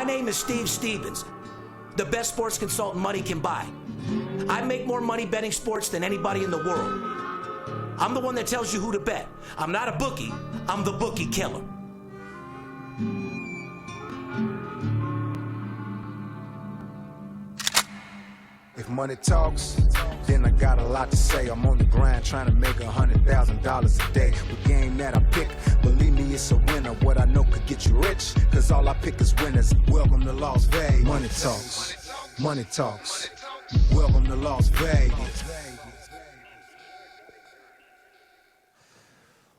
My name is Steve Stevens, the best sports consultant money can buy. I make more money betting sports than anybody in the world. I'm the one that tells you who to bet. I'm not a bookie, I'm the Bookie Killer. If money talks, then I got a lot to say. I'm on the grind trying to make $100,000 a day. The game that I pick, believe me, it's a winner. What I know could get you rich, cause all I pick is winners. Welcome to Las Vegas. Money talks, money talks. Welcome to Las Vegas.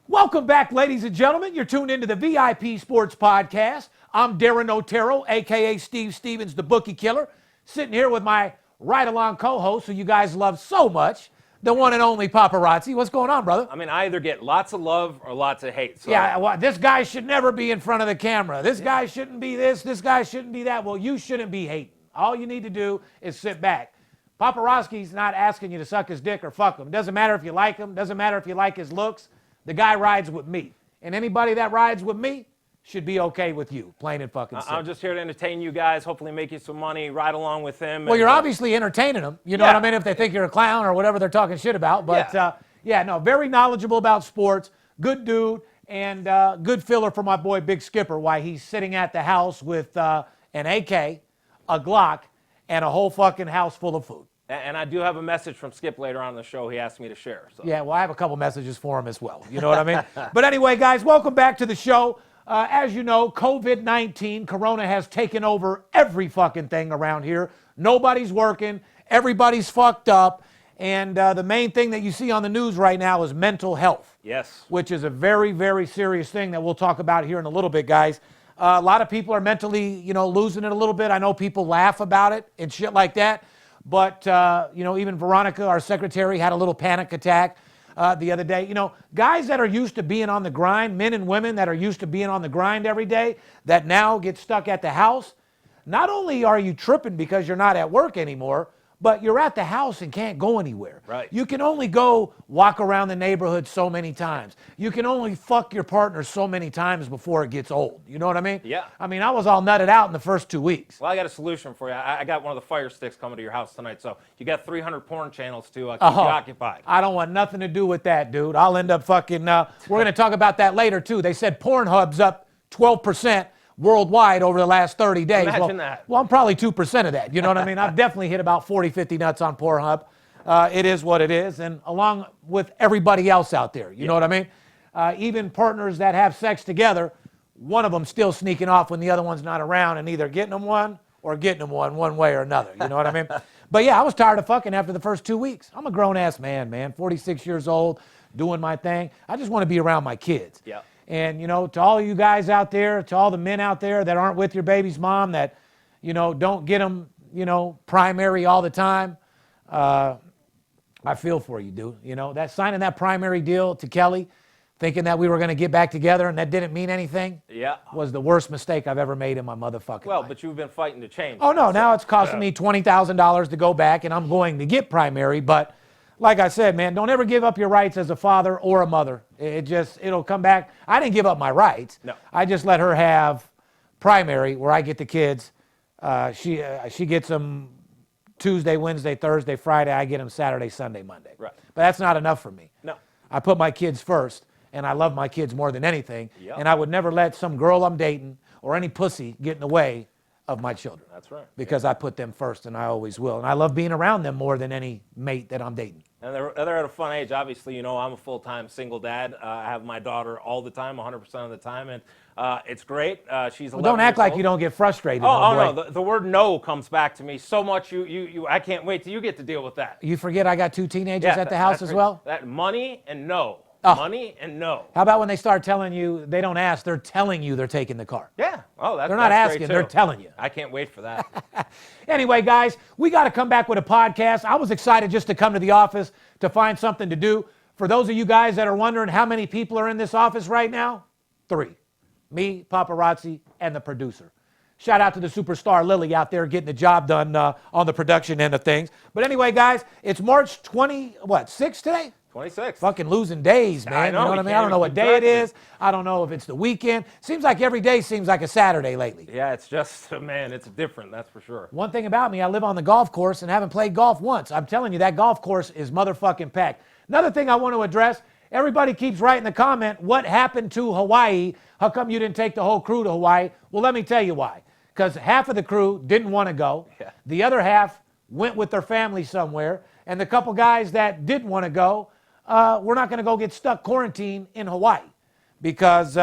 Welcome back, ladies and gentlemen. You're tuned into the VIP Sports Podcast. I'm Darren Otero, a.k.a. Steve Stevens, the Bookie Killer, sitting here with my ride-along co-host who you guys love so much, the one and only Paparazzi. What's going on, brother? I mean, I either get lots of love or lots of hate. So. Yeah, well, this guy should never be in front of the camera. This guy shouldn't be this guy shouldn't be that. Well, you shouldn't be hating. All you need to do is sit back. Paparazzi's not asking you to suck his dick or fuck him. Doesn't matter if you like him. Doesn't matter if you like his looks. The guy rides with me. And anybody that rides with me should be okay with you, plain and fucking simple. I'm just here to entertain you guys, hopefully make you some money, ride along with him. Well, you're obviously entertaining them. You know what I mean? If they think you're a clown or whatever they're talking shit about. But, no, very knowledgeable about sports, good dude, and good filler for my boy Big Skipper, why he's sitting at the house with an AK, a Glock, and a whole fucking house full of food. And I do have a message from Skip later on in the show he asked me to share. So. Yeah, well, I have a couple messages for him as well. You know what I mean? But anyway, guys, welcome back to the show. As you know, COVID-19, Corona has taken over every fucking thing around here. Nobody's working. Everybody's fucked up. And the main thing that you see on the news right now is mental health. Yes. Which is a very, very serious thing that we'll talk about here in a little bit, guys. A lot of people are mentally, losing it a little bit. I know people laugh about it and shit like that. But, even Veronica, our secretary, had a little panic attack the other day. Guys that are used to being on the grind, men and women that are used to being on the grind every day, that now get stuck at the house, not only are you tripping because you're not at work anymore, but you're at the house and can't go anywhere. Right. You can only go walk around the neighborhood so many times. You can only fuck your partner so many times before it gets old. You know what I mean? Yeah. I mean, I was all nutted out in the first 2 weeks. Well, I got a solution for you. I got one of the Fire Sticks coming to your house tonight, so you got 300 porn channels to keep you occupied. I don't want nothing to do with that, dude. I'll end up fucking, we're going to talk about that later, too. They said Pornhub's up 12% worldwide over the last 30 days. Imagine that. Well, I'm probably 2% of that. You know what I mean? I've definitely hit about 40, 50 nuts on Pornhub. It is what it is. And along with everybody else out there, you know what I mean? Even partners that have sex together, one of them still sneaking off when the other one's not around and either getting them one or getting them one way or another. You know what I mean? But yeah, I was tired of fucking after the first 2 weeks. I'm a grown-ass man, 46 years old, doing my thing. I just want to be around my kids. Yeah. And, to all you guys out there, to all the men out there that aren't with your baby's mom, that, don't get them, primary all the time, I feel for you, dude. That signing that primary deal to Kelly, thinking that we were going to get back together and that didn't mean anything, was the worst mistake I've ever made in my motherfucking life. But you've been fighting to change. Oh, no, now it's costing me $20,000 to go back, and I'm going to get primary, but like I said, man, don't ever give up your rights as a father or a mother. It'll come back. I didn't give up my rights. No. I just let her have primary where I get the kids. She gets them Tuesday, Wednesday, Thursday, Friday. I get them Saturday, Sunday, Monday. Right. But that's not enough for me. No. I put my kids first, and I love my kids more than anything. Yep. And I would never let some girl I'm dating or any pussy get in the way of my children. That's right. Because I put them first, and I always will. And I love being around them more than any mate that I'm dating. And they're at a fun age. Obviously, I'm a full-time single dad. I have my daughter all the time, 100% of the time, and it's great. She's 11 Well, don't act years like old. you don't get frustrated. No. The word no comes back to me so much. I can't wait till you get to deal with that. You forget I got two teenagers at the house as well? That money and no. Oh. Money and no. How about when they start telling you, they don't ask, they're telling you they're taking the car? Yeah. Oh, they're not that's asking, great, they're too. telling you. I can't wait for that. Anyway, guys, we got to come back with a podcast. I was excited just to come to the office to find something to do. For those of you guys that are wondering how many people are in this office right now, 3. Me, Paparazzi, and the producer. Shout out to the superstar Lily out there getting the job done on the production end of things. But anyway, guys, it's March 6 today? 26. Fucking losing days, man. I know, you know what you I mean? can't I don't know even what keep day track it of it. is. I don't know if it's the weekend. Seems like every day seems like a Saturday lately. Yeah, it's just, man, it's different, that's for sure. One thing about me, I live on the golf course and haven't played golf once. I'm telling you, that golf course is motherfucking packed. Another thing I want to address, everybody keeps writing the comment, what happened to Hawaii? How come you didn't take the whole crew to Hawaii? Well, let me tell you why. Because half of the crew didn't want to go. Yeah. The other half went with their family somewhere. And the couple guys that didn't want to go, we're not going to go get stuck quarantined in Hawaii. Because,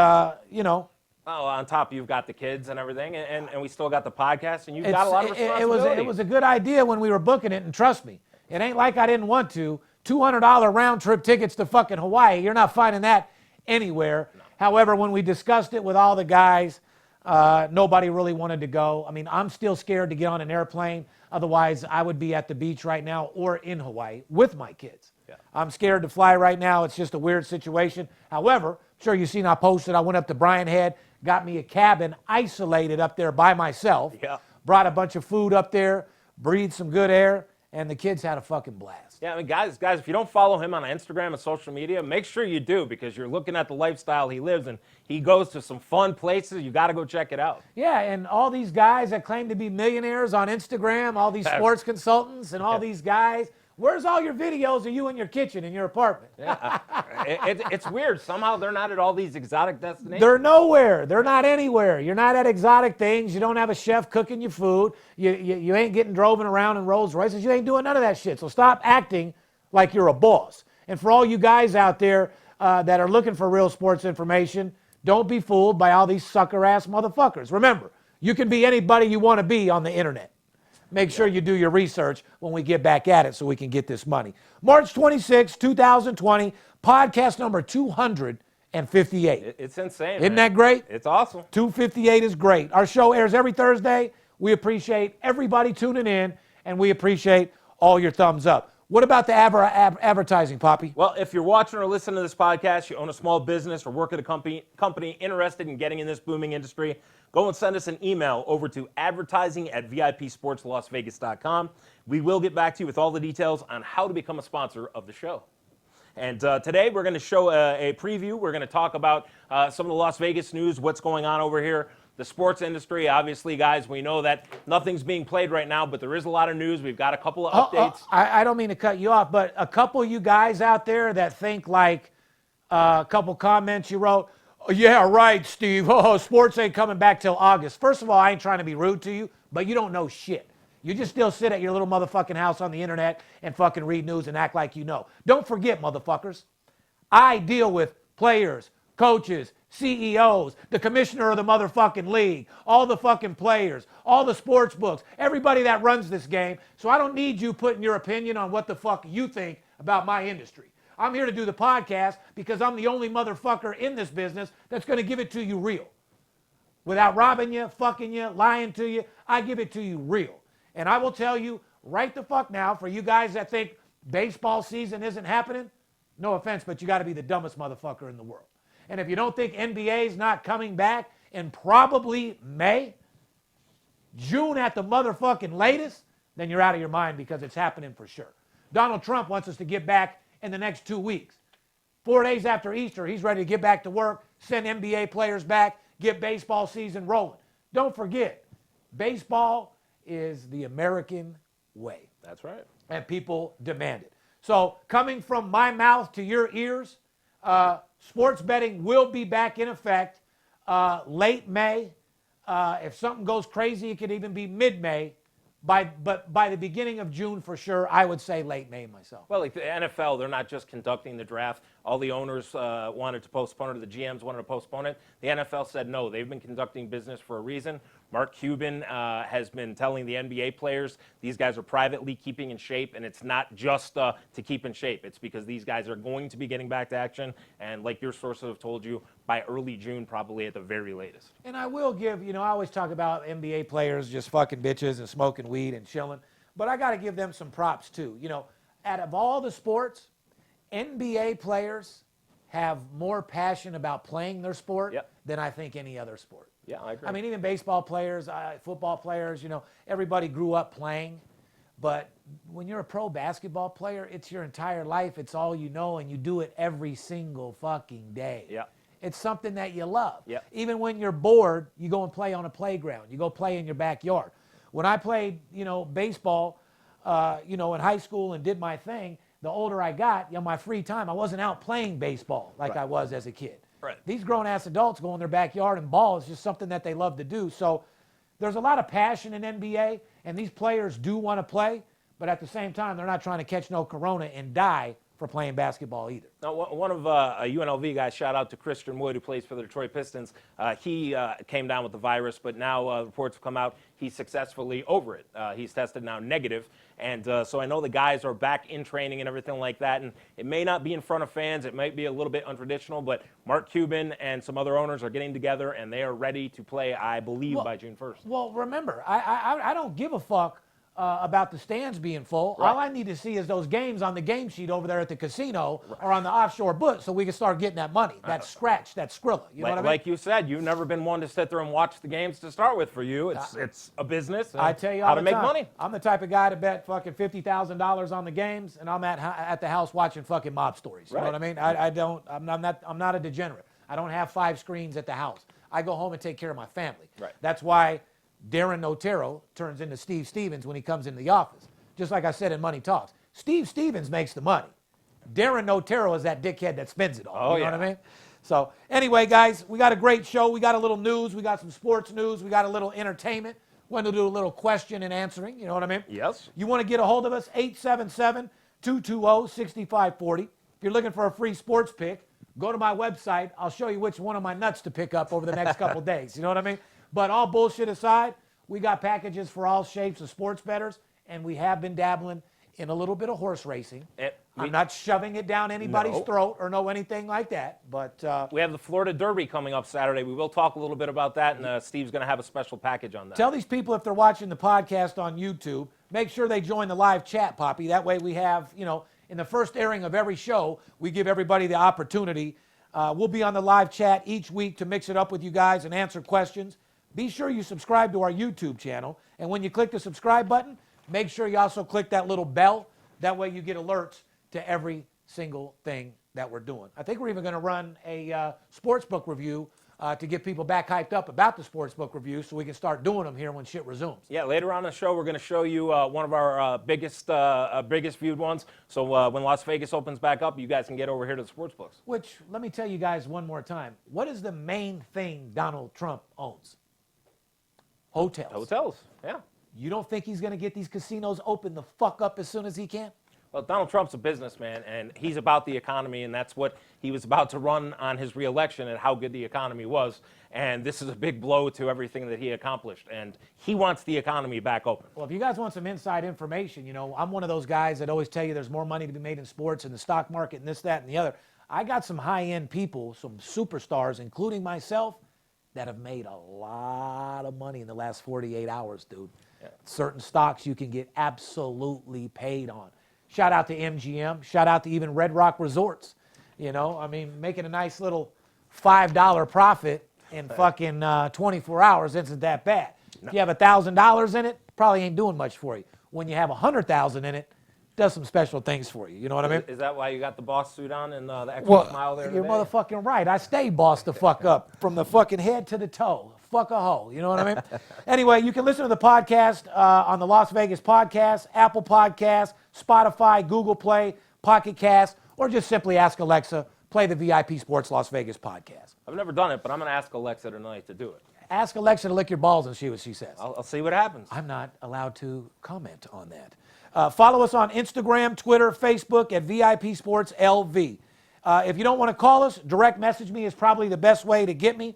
you know, Oh, on top, you've got the kids and everything, and we still got the podcast, and you've got a lot of responsibility. It was a good idea when we were booking it, and trust me, it ain't like I didn't want to. $200 round trip tickets to fucking Hawaii, you're not finding that anywhere. No. However, when we discussed it with all the guys, nobody really wanted to go. I mean, I'm still scared to get on an airplane. Otherwise, I would be at the beach right now or in Hawaii with my kids. Yeah. I'm scared to fly right now. It's just a weird situation. However, I'm sure you've seen I posted. I went up to Bryan Head, got me a cabin isolated up there by myself. Yeah. Brought a bunch of food up there, breathed some good air, and the kids had a fucking blast. Yeah, I mean, guys, if you don't follow him on Instagram and social media, make sure you do, because you're looking at the lifestyle he lives, and he goes to some fun places. You got to go check it out. Yeah, and all these guys that claim to be millionaires on Instagram, all these sports consultants and all these guys, where's all your videos of you in your kitchen in your apartment? Yeah, it's weird. Somehow they're not at all these exotic destinations. They're nowhere. They're not anywhere. You're not at exotic things. You don't have a chef cooking your food. You ain't getting driven around in Rolls Royces. You ain't doing none of that shit. So stop acting like you're a boss. And for all you guys out there that are looking for real sports information, don't be fooled by all these sucker-ass motherfuckers. Remember, you can be anybody you want to be on the internet. Make sure you do your research when we get back at it so we can get this money. March 26, 2020, podcast number 258. It's insane. Isn't that great? It's awesome. 258 is great. Our show airs every Thursday. We appreciate everybody tuning in, and we appreciate all your thumbs up. What about the advertising, Poppy? Well, if you're watching or listening to this podcast, you own a small business or work at a company interested in getting in this booming industry, go and send us an email over to advertising@vipsportslasvegas.com. We will get back to you with all the details on how to become a sponsor of the show. And today we're going to show a preview. We're going to talk about some of the Las Vegas news, what's going on over here. The sports industry, obviously, guys, we know that nothing's being played right now, but there is a lot of news. We've got a couple of updates. I don't mean to cut you off, but a couple of you guys out there that think like a couple comments you wrote, oh, yeah, right, Steve. Oh, sports ain't coming back till August. First of all, I ain't trying to be rude to you, but you don't know shit. You just still sit at your little motherfucking house on the internet and fucking read news and act like you know. Don't forget, motherfuckers, I deal with players, coaches, CEOs, the commissioner of the motherfucking league, all the fucking players, all the sports books, everybody that runs this game. So I don't need you putting your opinion on what the fuck you think about my industry. I'm here to do the podcast because I'm the only motherfucker in this business that's going to give it to you real. Without robbing you, fucking you, lying to you, I give it to you real. And I will tell you right the fuck now, for you guys that think baseball season isn't happening, no offense, but you got to be the dumbest motherfucker in the world. And if you don't think NBA's not coming back in probably May, June at the motherfucking latest, then you're out of your mind, because it's happening for sure. Donald Trump wants us to get back in the next 2 weeks. 4 days after Easter, he's ready to get back to work, send NBA players back, get baseball season rolling. Don't forget, baseball is the American way. That's right. And people demand it. So coming from my mouth to your ears, sports betting will be back in effect late May. If something goes crazy, it could even be mid-May. But by the beginning of June, for sure, I would say late May myself. Well, like the NFL, they're not just conducting the draft. All the owners wanted to postpone it, the GMs wanted to postpone it. The NFL said no. They've been conducting business for a reason. Mark Cuban has been telling the NBA players these guys are privately keeping in shape, and it's not just to keep in shape. It's because these guys are going to be getting back to action, and like your sources have told you, by early June, probably at the very latest. And I will give, I always talk about NBA players just fucking bitches and smoking weed and chilling, but I got to give them some props too. Out of all the sports, NBA players have more passion about playing their sport than I think any other sport. Yeah, I agree. I mean, even baseball players, football players, everybody grew up playing. But when you're a pro basketball player, it's your entire life. It's all you know, and you do it every single fucking day. Yeah. It's something that you love. Yep. Even when you're bored, you go and play on a playground. You go play in your backyard. When I played, baseball, in high school and did my thing, the older I got, my free time, I wasn't out playing baseball like I was as a kid. Right. These grown-ass adults go in their backyard and ball is just something that they love to do. So there's a lot of passion in NBA, and these players do want to play, but at the same time, they're not trying to catch no corona and die for playing basketball either. Now, one of a UNLV guys, shout out to Christian Wood, who plays for the Detroit Pistons. He came down with the virus, but now reports have come out he's successfully over it. He's tested now negative, and so I know the guys are back in training and everything like that, and it may not be in front of fans. It might be a little bit untraditional, but Mark Cuban and some other owners are getting together, and they are ready to play, I believe, by June 1st. Well, remember, I don't give a fuck about the stands being full. Right. All I need to see is those games on the game sheet over there at the casino or on the offshore book so we can start getting that money, that scratch, that Skrilla. You know what I mean? Like you said, you've never been one to sit there and watch the games to start with. For you, it's a business. I tell you how all to the make time, money. I'm the type of guy to bet fucking $50,000 on the games, and I'm at the house watching fucking mob stories. You know what I mean? I'm not a degenerate. I don't have 5 screens at the house. I go home and take care of my family. Right. That's why Darren Otero turns into Steve Stevens when he comes into the office. Just like I said in Money Talks. Steve Stevens makes the money. Darren Otero is that dickhead that spends it all. Oh, you know yeah. what I mean? So anyway, guys, we got a great show. We got a little news. We got some sports news. We got a little entertainment. We're going to do a little question and answering. You know what I mean? Yes. You want to get a hold of us, 877-220-6540. If you're looking for a free sports pick, go to my website. I'll show you which one of my nuts to pick up over the next couple days. You know what I mean? But all bullshit aside, we got packages for all shapes of sports bettors, and we have been dabbling in a little bit of horse racing. I'm not shoving it down anybody's throat or anything like that. But we have the Florida Derby coming up Saturday. We will talk a little bit about that, and Steve's going to have a special package on that. Tell these people if they're watching the podcast on YouTube, make sure they join the live chat, Poppy. That way we have, in the first airing of every show, we give everybody the opportunity. We'll be on the live chat each week to mix it up with you guys and answer questions. Be sure you subscribe to our YouTube channel. And when you click the subscribe button, make sure you also click that little bell. That way you get alerts to every single thing that we're doing. I think we're even going to run a sportsbook review to get people back hyped up about the sportsbook review so we can start doing them here when shit resumes. Yeah, later on in the show, we're going to show you one of our biggest viewed ones. So when Las Vegas opens back up, you guys can get over here to the sportsbooks. Which, let me tell you guys one more time. What is the main thing Donald Trump owns? Hotels. Hotels, yeah. You don't think he's going to get these casinos open the fuck up as soon as he can? Well, Donald Trump's a businessman, and he's about the economy, and that's what he was about to run on his reelection and how good the economy was. And this is a big blow to everything that he accomplished, and he wants the economy back open. Well, if you guys want some inside information, I'm one of those guys that always tell you there's more money to be made in sports and the stock market and this, that, and the other. I got some high-end people, some superstars, including myself, that have made a lot of money in the last 48 hours, dude. Yeah. Certain stocks you can get absolutely paid on. Shout out to MGM. Shout out to even Red Rock Resorts. Making a nice little $5 profit in fucking 24 hours isn't that bad. No. If you have $1,000 in it, probably ain't doing much for you. When you have 100,000 in it, does some special things for you. You know what I mean? Is that why you got the boss suit on and the extra smile there You're today? motherfucking right. I stay bossed the fuck up from the fucking head to the toe. Fuck a hoe. You know what I mean? Anyway, you can listen to the podcast on the Las Vegas Podcast, Apple Podcast, Spotify, Google Play, Pocket Cast, or just simply ask Alexa, play the VIP Sports Las Vegas Podcast. I've never done it, but I'm going to ask Alexa tonight to do it. Ask Alexa to lick your balls and see what she says. I'll see what happens. I'm not allowed to comment on that. Follow us on Instagram, Twitter, Facebook at VIP Sports LV. If you don't want to call us, direct message me is probably the best way to get me.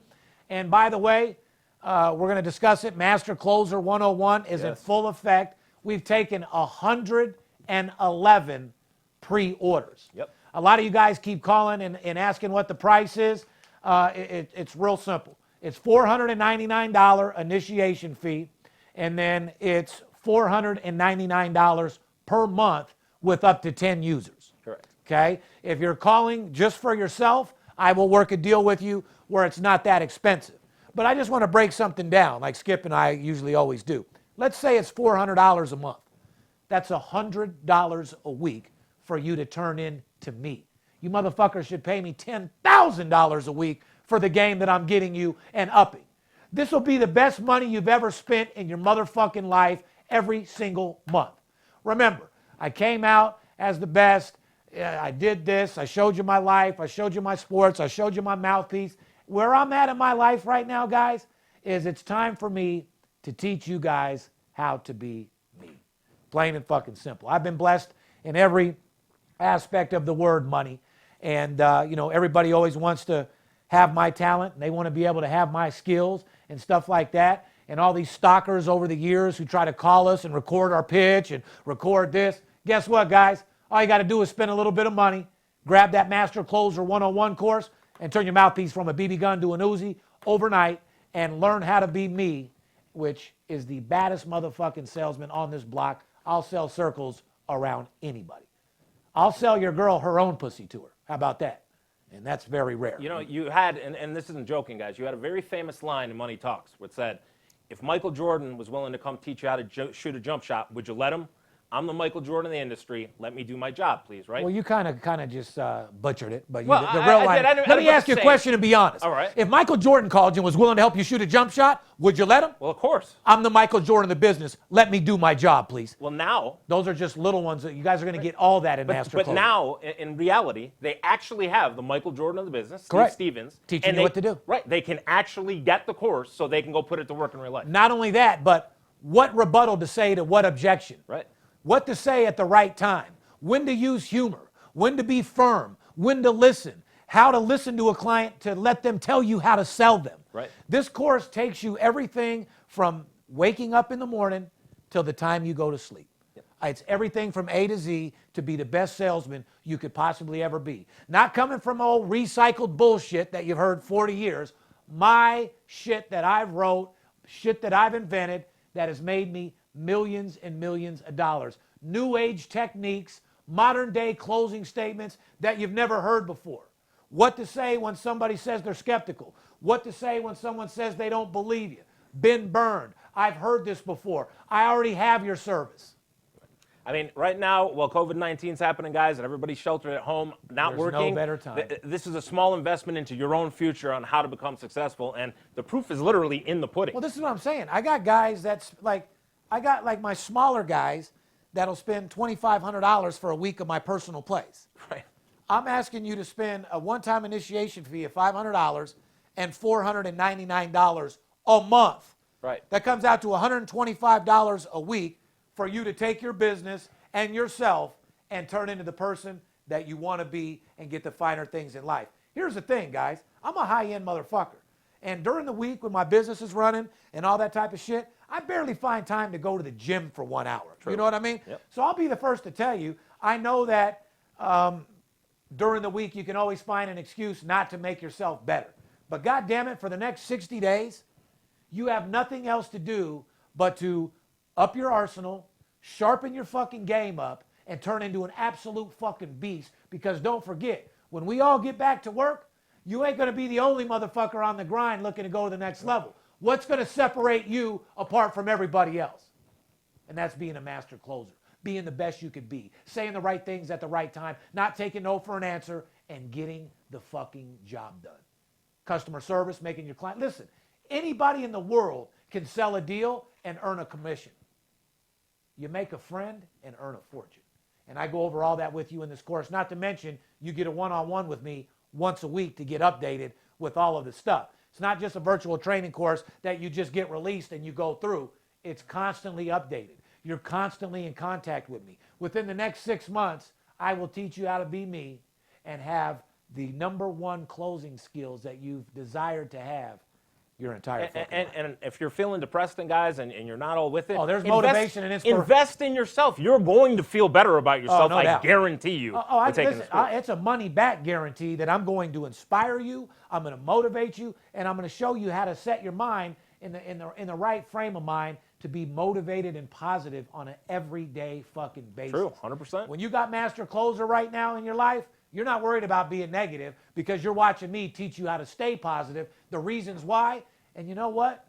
And by the way, we're going to discuss it. Master Closer 101 is in full effect. We've taken 111 pre-orders. Yep. A lot of you guys keep calling and asking what the price is. It's real simple. It's $499 initiation fee, and then it's $499 per month with up to 10 users. Correct. Okay? If you're calling just for yourself, I will work a deal with you where it's not that expensive. But I just want to break something down, like Skip and I usually always do. Let's say it's $400 a month. That's $100 a week for you to turn in to me. You motherfuckers should pay me $10,000 a week for the game that I'm getting you and upping. This will be the best money you've ever spent in your motherfucking life every single month. Remember, I came out as the best. I did this. I showed you my life. I showed you my sports. I showed you my mouthpiece. Where I'm at in my life right now, guys, is it's time for me to teach you guys how to be me. Plain and fucking simple. I've been blessed in every aspect of the word money. And, everybody always wants to have my talent. And they want to be able to have my skills and stuff like that. And all these stalkers over the years who try to call us and record our pitch and record this. Guess what, guys? All you got to do is spend a little bit of money, grab that Master Closer 101 course, and turn your mouthpiece from a BB gun to an Uzi overnight and learn how to be me, which is the baddest motherfucking salesman on this block. I'll sell circles around anybody. I'll sell your girl her own pussy to her. How about that? And that's very rare. You know, you had, and this isn't joking, guys, you had a very famous line in Money Talks which said, if Michael Jordan was willing to come teach you how to shoot a jump shot, would you let him? I'm the Michael Jordan of the industry. Let me do my job, please, right? Well, you kind of just butchered it, but Well, the real line. Let me ask you a question and be honest. All right. If Michael Jordan called you and was willing to help you shoot a jump shot, would you let him? Well, of course. I'm the Michael Jordan of the business. Let me do my job, please. Well, now. Those are just little ones that you guys are going to get all that in Master But Closer. now, in reality, they actually have the Michael Jordan of the business, Correct. Steve Stevens. Teaching you what to do. Right. They can actually get the course so they can go put it to work in real life. Not only that, but what rebuttal to say to what objection. Right. What to say at the right time, when to use humor, when to be firm, when to listen, how to listen to a client to let them tell you how to sell them. Right. This course takes you everything from waking up in the morning till the time you go to sleep. Yep. It's everything from A to Z to be the best salesman you could possibly ever be. Not coming from old recycled bullshit that you've heard 40 years. My shit that I've wrote, shit that I've invented that has made me millions and millions of dollars. New age techniques, modern day closing statements that you've never heard before. What to say when somebody says they're skeptical. What to say when someone says they don't believe you. Been burned. I've heard this before. I already have your service. I mean, right now, while COVID-19 is happening, guys, and everybody's sheltered at home, not There's working. no better time. This is a small investment into your own future on how to become successful, and the proof is literally in the pudding. Well, this is what I'm saying. I got guys that's like, I got like my smaller guys that'll spend $2,500 for a week of my personal plays. Right. I'm asking you to spend a one-time initiation fee of $500 and $499 a month. Right. That comes out to $125 a week for you to take your business and yourself and turn into the person that you want to be and get the finer things in life. Here's the thing, guys. I'm a high-end motherfucker. And during the week when my business is running and all that type of shit, I barely find time to go to the gym for 1 hour. True. You know what I mean? Yep. So I'll be the first to tell you, I know that during the week you can always find an excuse not to make yourself better. But God damn it, for the next 60 days, you have nothing else to do but to up your arsenal, sharpen your fucking game up, and turn into an absolute fucking beast. Because don't forget, when we all get back to work, you ain't going to be the only motherfucker on the grind looking to go to the next level. What's going to separate you apart from everybody else? And that's being a master closer, being the best you could be, saying the right things at the right time, not taking no for an answer, and getting the fucking job done. Customer service, making your client. Listen, anybody in the world can sell a deal and earn a commission. You make a friend and earn a fortune. And I go over all that with you in this course. Not to mention, you get a one-on-one with me once a week to get updated with all of the stuff. It's not just a virtual training course that you just get released and you go through. It's constantly updated. You're constantly in contact with me. Within the next 6 months, I will teach you how to be me and have the #1 closing skills that you've desired to have your entire fucking life. And if you're feeling depressed, and guys, and you're not all with it, there's motivation and inspiration. Invest in yourself. You're going to feel better about yourself. No I doubt. guarantee you. It's a money-back guarantee that I'm going to inspire you, I'm going to motivate you, and I'm going to show you how to set your mind in the right frame of mind to be motivated and positive on an everyday fucking basis. True, 100%. When you got Master Closer right now in your life, you're not worried about being negative because you're watching me teach you how to stay positive, the reasons why, and you know what?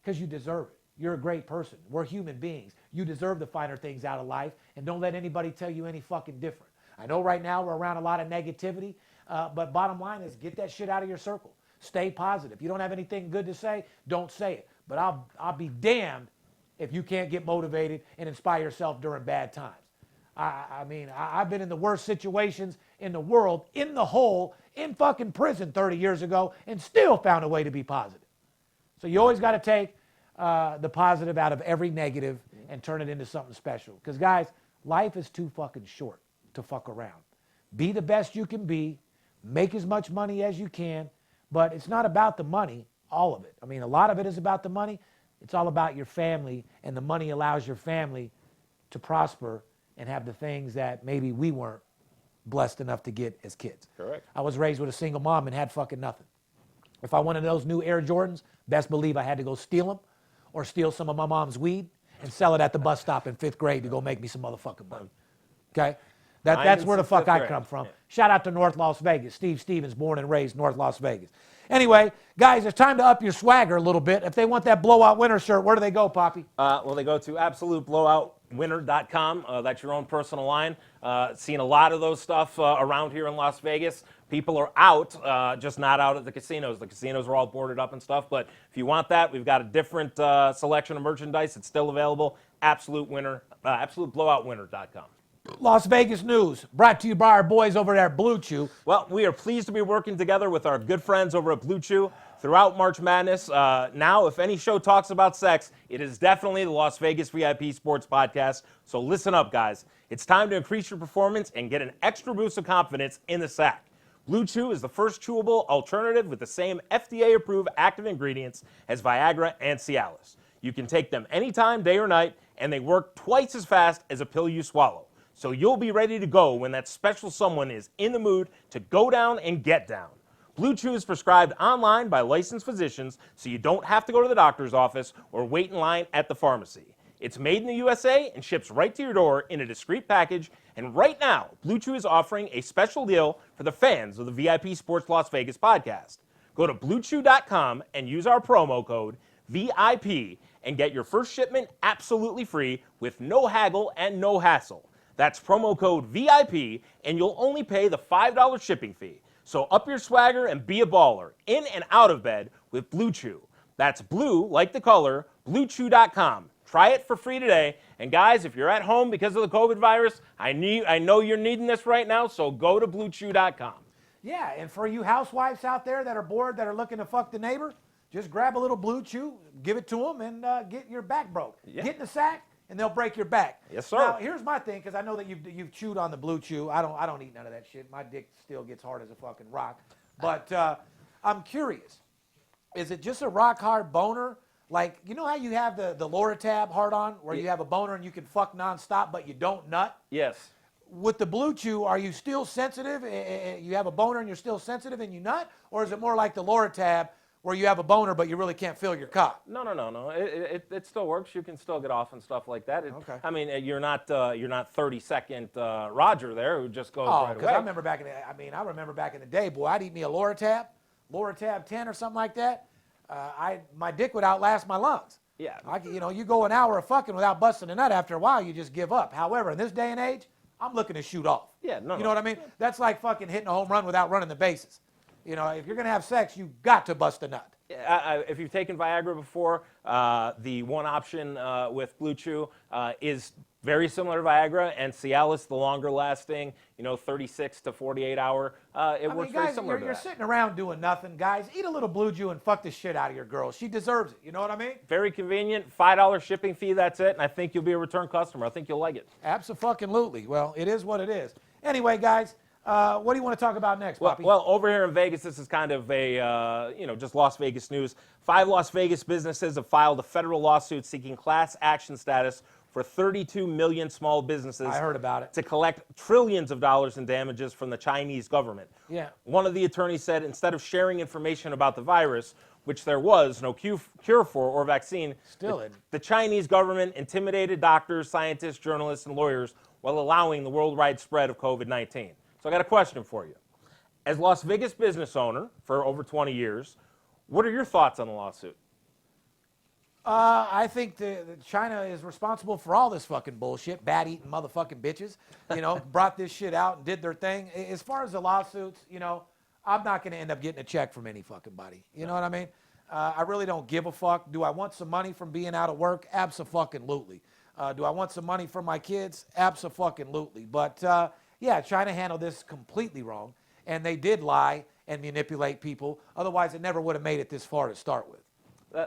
Because you deserve it. You're a great person. We're human beings. You deserve the finer things out of life, and don't let anybody tell you any fucking different. I know right now we're around a lot of negativity, but bottom line is get that shit out of your circle. Stay positive. You don't have anything good to say, don't say it. But I'll be damned if you can't get motivated and inspire yourself during bad times. I've been in the worst situations in the world, in the hole, in fucking prison 30 years ago, and still found a way to be positive. So you always got to take the positive out of every negative and turn it into something special. Because, guys, life is too fucking short to fuck around. Be the best you can be. Make as much money as you can. But it's not about the money, all of it. I mean, a lot of it is about the money. It's all about your family, and the money allows your family to prosper and have the things that maybe we weren't blessed enough to get as kids. Correct. I was raised with a single mom and had fucking nothing. If I wanted those new Air Jordans, best believe I had to go steal them or steal some of my mom's weed and sell it at the bus stop in 5th grade to go make me some motherfucking money. Okay? That's where the fuck I come from. Shout out to North Las Vegas. Steve Stevens, born and raised North Las Vegas. Anyway, guys, it's time to up your swagger a little bit. If they want that blowout winner shirt, where do they go, Poppy? Well, they go to absoluteblowoutwinner.com. That's your own personal line. Seen a lot of those stuff around here in Las Vegas. People are out, just not out at the casinos. The casinos are all boarded up and stuff. But if you want that, we've got a different selection of merchandise. It's still available. Absoluteblowoutwinner.com. Las Vegas news, brought to you by our boys over there at Blue Chew. Well, we are pleased to be working together with our good friends over at Blue Chew throughout March Madness. Now, if any show talks about sex, it is definitely the Las Vegas VIP Sports Podcast. So listen up, guys. It's time to increase your performance and get an extra boost of confidence in the sack. Blue Chew is the first chewable alternative with the same FDA-approved active ingredients as Viagra and Cialis. You can take them anytime, day or night, and they work twice as fast as a pill you swallow. So you'll be ready to go when that special someone is in the mood to go down and get down. Blue Chew is prescribed online by licensed physicians, so you don't have to go to the doctor's office or wait in line at the pharmacy. It's made in the USA and ships right to your door in a discreet package. And right now, Blue Chew is offering a special deal for the fans of the VIP Sports Las Vegas podcast. Go to BlueChew.com and use our promo code VIP and get your first shipment absolutely free with no haggle and no hassle. That's promo code VIP, and you'll only pay the $5 shipping fee. So up your swagger and be a baller, in and out of bed with Blue Chew. That's blue, like the color, BlueChew.com. Try it for free today. And guys, if you're at home because of the COVID virus, I know you're needing this right now, so go to BlueChew.com. Yeah, and for you housewives out there that are bored, that are looking to fuck the neighbor, just grab a little Blue Chew, give it to them, and get your back broke. Yeah. Get in the sack, and they'll break your back. Yes, sir. Now, here's my thing, because I know that you've chewed on the Blue Chew. I don't eat none of that shit. My dick still gets hard as a fucking rock. But I'm curious. Is it just a rock hard boner? Like, you know how you have the Loratab hard on, where you have a boner and you can fuck nonstop, but you don't nut? Yes. With the Blue Chew, are you still sensitive? You have a boner and you're still sensitive and you nut? Or is it more like the Loratab, where you have a boner, but you really can't feel your cock? No. It still works. You can still get off and stuff like that. Okay. I mean, you're not 30-second Roger there who just goes right away. I remember back in the day, boy, I'd eat me a Loratab 10 or something like that. My dick would outlast my lungs. Yeah. You go an hour of fucking without busting a nut. After a while, you just give up. However, in this day and age, I'm looking to shoot off. Yeah, You know what I mean? That's like fucking hitting a home run without running the bases. If you're going to have sex, you got to bust a nut. If you've taken Viagra before, the one option with Blue Chew is very similar to Viagra, and Cialis, the longer lasting, 36 to 48 hour. It works very similar to that. You're sitting around doing nothing, guys. Eat a little Blue Chew and fuck the shit out of your girl. She deserves it. You know what I mean? Very convenient. $5 shipping fee, that's it. And I think you'll be a return customer. I think you'll like it. Abso-fucking-lutely. Well, it is what it is. Anyway, guys, what do you want to talk about next, Poppy? Well, over here in Vegas, this is kind of a, just Las Vegas news. 5 Las Vegas businesses have filed a federal lawsuit seeking class action status for 32 million small businesses. I heard about it. To collect trillions of dollars in damages from the Chinese government. Yeah. One of the attorneys said instead of sharing information about the virus, which there was no cure for or vaccine, the Chinese government intimidated doctors, scientists, journalists, and lawyers while allowing the worldwide spread of COVID-19. So I got a question for you. As Las Vegas business owner for over 20 years, what are your thoughts on the lawsuit? I think that China is responsible for all this fucking bullshit. Bat-eating motherfucking bitches, brought this shit out and did their thing. As far as the lawsuits, I'm not going to end up getting a check from any fucking body. You know what I mean? I really don't give a fuck. Do I want some money from being out of work? Abso-fucking-lutely. Do I want some money from my kids? Abso-fucking-lutely. But, yeah, China handled this completely wrong, and they did lie and manipulate people. Otherwise, it never would have made it this far to start with.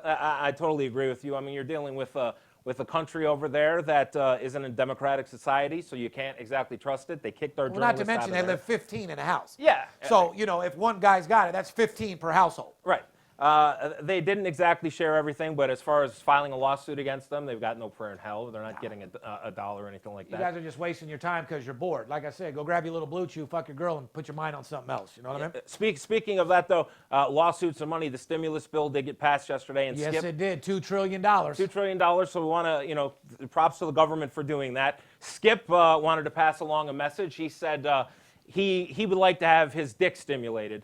I totally agree with you. I mean, you're dealing with a country over there that isn't a democratic society, so you can't exactly trust it. They kicked our Well, not journalists to mention out of they there. live 15 in a house. Yeah. So, if one guy's got it, that's 15 per household. Right. They didn't exactly share everything, but as far as filing a lawsuit against them, they've got no prayer in hell. They're not getting a dollar or anything like that. You guys are just wasting your time because you're bored. Like I said, go grab your little blue chew, fuck your girl, and put your mind on something else. You know what I mean? Speaking of that, though, lawsuits and money, the stimulus bill did get passed yesterday. And Yes, Skip, it did. $2 trillion. $2 trillion, so we want to, props to the government for doing that. Skip wanted to pass along a message. He said he would like to have his dick stimulated.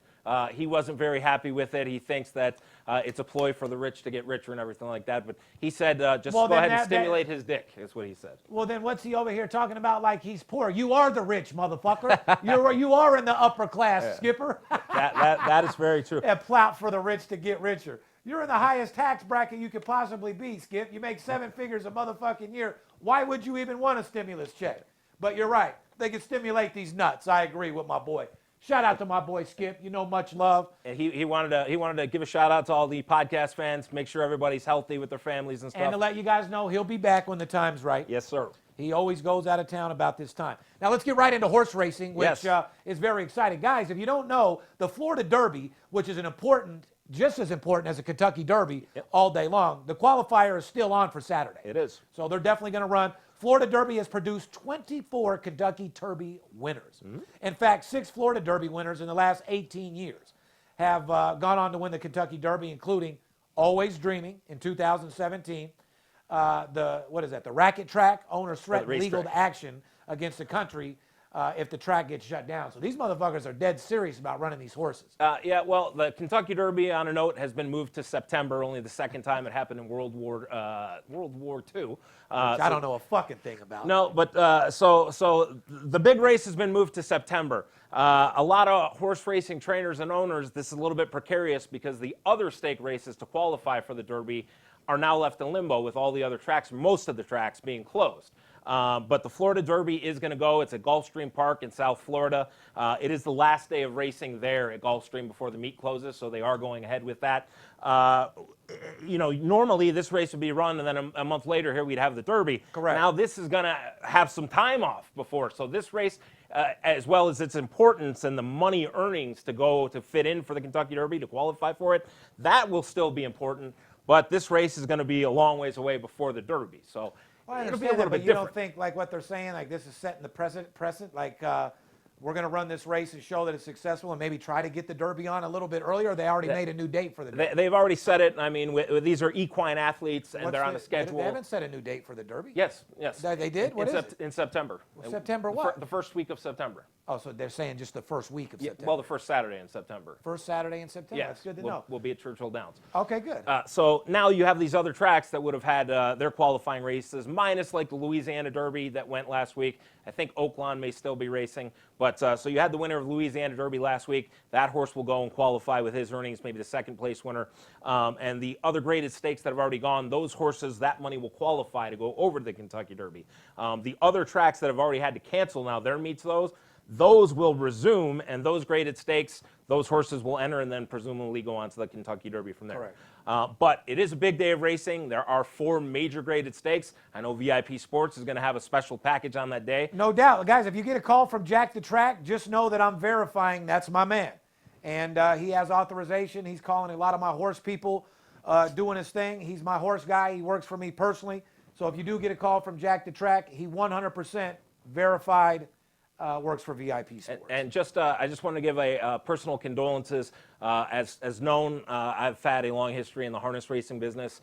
He wasn't very happy with it. He thinks that it's a ploy for the rich to get richer and everything like that. But he said just go ahead and stimulate his dick, is what he said. Well, then what's he over here talking about like he's poor? You are the rich, motherfucker. you are in the upper class, Skipper. That is very true. And plot for the rich to get richer. You're in the highest tax bracket you could possibly be, Skip. You make 7 figures a motherfucking year. Why would you even want a stimulus check? But you're right. They can stimulate these nuts. I agree with my boy. Shout out to my boy Skip. Much love. And he wanted to give a shout out to all the podcast fans. Make sure everybody's healthy with their families and stuff. And to let you guys know, he'll be back when the time's right. Yes, sir. He always goes out of town about this time. Now let's get right into horse racing, which is very exciting. Guys, if you don't know, the Florida Derby, which is just as important as a Kentucky Derby all day long, the qualifier is still on for Saturday. It is. So they're definitely going to run. Florida Derby has produced 24 Kentucky Derby winners. Mm-hmm. In fact, 6 Florida Derby winners in the last 18 years have gone on to win the Kentucky Derby, including Always Dreaming in 2017. The racket track owners threatened legal action against the country if the track gets shut down. So these motherfuckers are dead serious about running these horses. Well, the Kentucky Derby, on a note, has been moved to September. Only the second time it happened in World War II. I don't know a fucking thing about. No, but so the big race has been moved to September. A lot of horse racing trainers and owners, this is a little bit precarious because the other stake races to qualify for the Derby are now left in limbo with all the other tracks, most of the tracks being closed. But the Florida Derby is going to go. It's at Gulfstream Park in South Florida. It is the last day of racing there at Gulfstream before the meet closes, so they are going ahead with that. Normally this race would be run, and then a month later here we'd have the Derby. Correct. Now this is going to have some time off before. So this race, as well as its importance and the money earnings to fit in for the Kentucky Derby, to qualify for it, that will still be important. But this race is going to be a long ways away before the Derby. So it'll be a little bit different. You don't think like what they're saying, like this is setting the precedent, like we're going to run this race and show that it's successful and maybe try to get the Derby on a little bit earlier, or they already made a new date for the Derby? They've already set it. I mean, these are equine athletes, and they're on a schedule. They haven't set a new date for the Derby? Yes. They did? What is it? In September. September what? The first week of September. Oh, so they're saying just the first week of September. Well, the first Saturday in September. First Saturday in September. Yes. That's good to know. We'll be at Churchill Downs. Okay, good. So now you have these other tracks that would have had their qualifying races, minus like the Louisiana Derby that went last week. I think Oaklawn may still be racing. But so you had the winner of Louisiana Derby last week. That horse will go and qualify with his earnings, maybe the second place winner. And the other graded stakes that have already gone, those horses, that money will qualify to go over to the Kentucky Derby. The other tracks that have already had to cancel now their meets, those will resume, and those graded stakes, those horses will enter and then presumably go on to the Kentucky Derby from there. Correct. But it is a big day of racing. There are 4 major graded stakes. I know VIP Sports is going to have a special package on that day. No doubt. Guys, if you get a call from Jack the Track, just know that I'm verifying that's my man. And he has authorization. He's calling a lot of my horse people doing his thing. He's my horse guy. He works for me personally. So if you do get a call from Jack the Track, he 100% verified works for VIP Sports. And just, I just want to give a personal condolences. As known, I've had a long history in the harness racing business.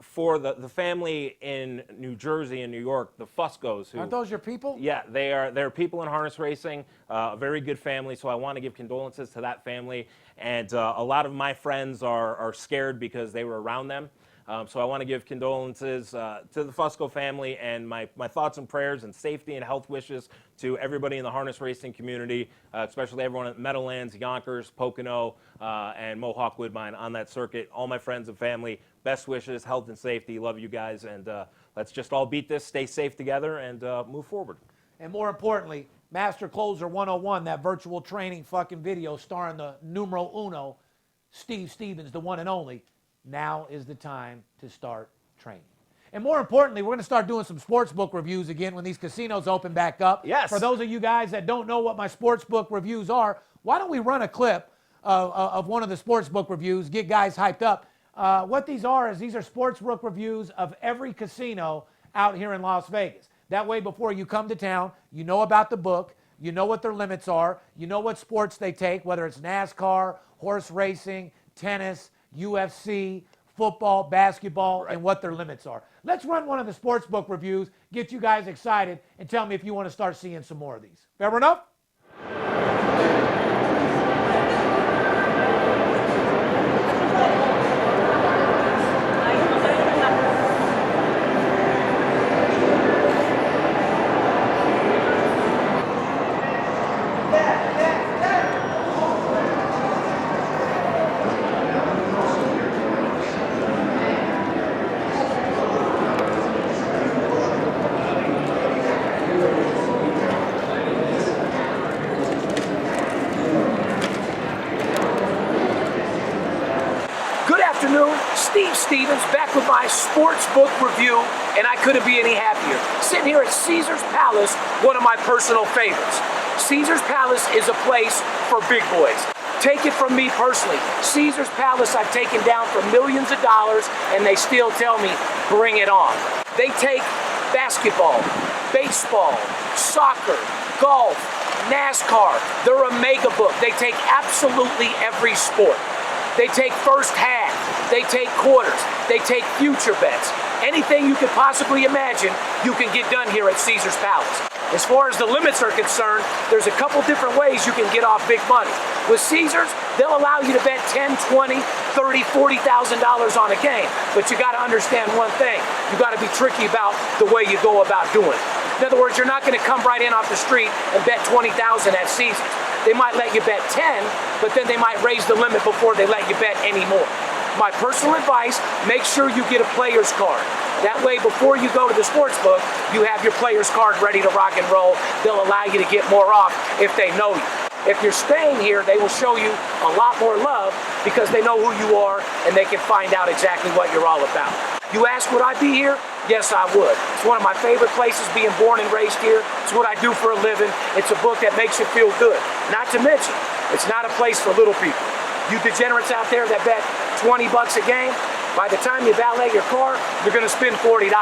For the family in New Jersey and New York, the Fuscos. Aren't those your people? Yeah, they're people in harness racing, a very good family, so I want to give condolences to that family. And a lot of my friends are scared because they were around them. So I want to give condolences to the Fusco family, and my thoughts and prayers and safety and health wishes to everybody in the harness racing community, especially everyone at Meadowlands, Yonkers, Pocono, and Mohawk Woodbine on that circuit. All my friends and family, best wishes, health and safety. Love you guys, and let's just all beat this, stay safe together, and move forward. And more importantly, Master Closer 101, that virtual training fucking video starring the numero uno, Steve Stevens, the one and only. Now is the time to start training. And more importantly, we're going to start doing some sportsbook reviews again when these casinos open back up. Yes. For those of you guys that don't know what my sportsbook reviews are, why don't we run a clip of one of the sportsbook reviews, get guys hyped up. What these are sportsbook reviews of every casino out here in Las Vegas. That way, before you come to town, you know about the book, you know what their limits are, you know what sports they take, whether it's NASCAR, horse racing, tennis, UFC, football, basketball, and what their limits are. Let's run one of the sportsbook reviews, get you guys excited, and tell me if you want to start seeing some more of these. Fair enough? Steve Stevens back with my sportsbook review, and I couldn't be any happier. Sitting here at Caesar's Palace, one of my personal favorites. Caesar's Palace is a place for big boys. Take it from me personally. Caesar's Palace I've taken down for millions of dollars, and they still tell me, bring it on. They take basketball, baseball, soccer, golf, NASCAR. They're a mega book. They take absolutely every sport. They take first half, they take quarters, they take future bets. Anything you could possibly imagine, you can get done here at Caesar's Palace. As far as the limits are concerned, there's a couple different ways you can get off big money. With Caesars, they'll allow you to bet $10, $20, $30, $40,000 on a game. But you gotta understand one thing, you gotta be tricky about the way you go about doing it. In other words, you're not gonna come right in off the street and bet $20,000 at Caesars. They might let you bet 10, but then they might raise the limit before they let you bet any more. My personal advice, make sure you get a player's card. That way, before you go to the sports book, you have your player's card ready to rock and roll. They'll allow you to get more off if they know you. If you're staying here, they will show you a lot more love because they know who you are and they can find out exactly what you're all about. You ask, would I be here? Yes, I would. It's one of my favorite places, being born and raised here. It's what I do for a living. It's a book that makes you feel good. Not to mention, it's not a place for little people. You degenerates out there that bet $20 a game, by the time you valet your car, you're gonna spend $40.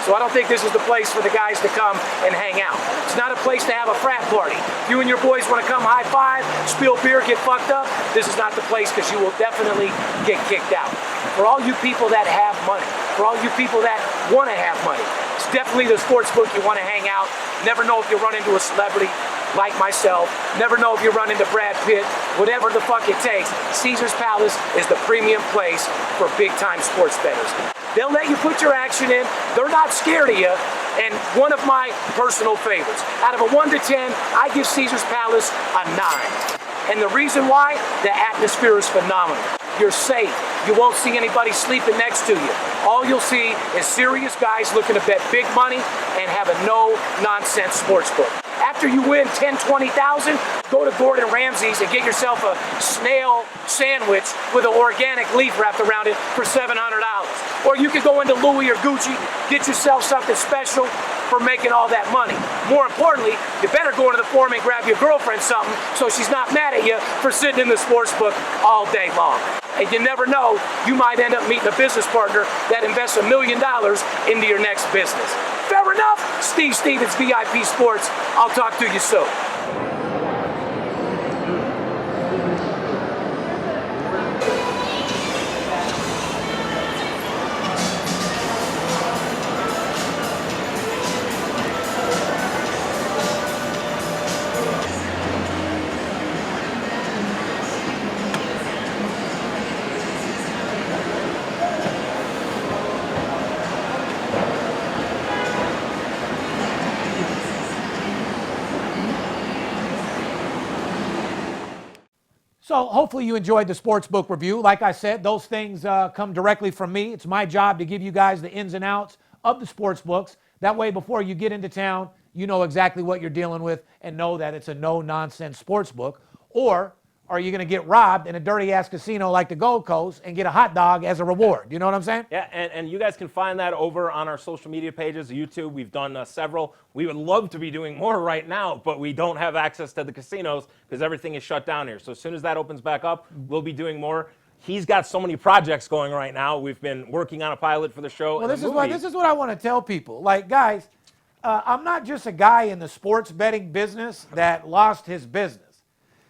So I don't think this is the place for the guys to come and hang out. It's not a place to have a frat party. If you and your boys wanna come high five, spill beer, get fucked up, this is not the place because you will definitely get kicked out. For all you people that have money, for all you people that wanna have money, it's definitely the sports book you wanna hang out. Never know if you run into a celebrity like myself. Never know if you run into Brad Pitt. Whatever the fuck it takes, Caesar's Palace is the premium place for big-time sports bettors. They'll let you put your action in. They're not scared of you. And one of my personal favorites. Out of a 1 to 10, I give Caesar's Palace a 9. And the reason why? The atmosphere is phenomenal. You're safe. You won't see anybody sleeping next to you. All you'll see is serious guys looking to bet big money and have a no-nonsense sports book. After you win 10, 20,000, go to Gordon Ramsay's and get yourself a snail sandwich with an organic leaf wrapped around it for $700. Or you could go into Louis or Gucci, get yourself something special for making all that money. More importantly, you better go into the forum and grab your girlfriend something so she's not mad at you for sitting in the sports book all day long. And you never know, you might end up meeting a business partner that invests $1 million into your next business. Fair enough? Steve Stevens, VIP Sports. I'll talk to you soon. So hopefully you enjoyed the sports book review. Like I said, those things come directly from me. It's my job to give you guys the ins and outs of the sports books. That way, before you get into town, you know exactly what you're dealing with and know that it's a no-nonsense sports book. Or are you going to get robbed in a dirty-ass casino like the Gold Coast and get a hot dog as a reward? You know what I'm saying? Yeah, and you guys can find that over on our social media pages, YouTube. We've done several. We would love to be doing more right now, but we don't have access to the casinos because everything is shut down here. So as soon as that opens back up, we'll be doing more. He's got so many projects going right now. We've been working on a pilot for the show. Well, this is what I want to tell people. Like, guys, I'm not just a guy in the sports betting business that lost his business.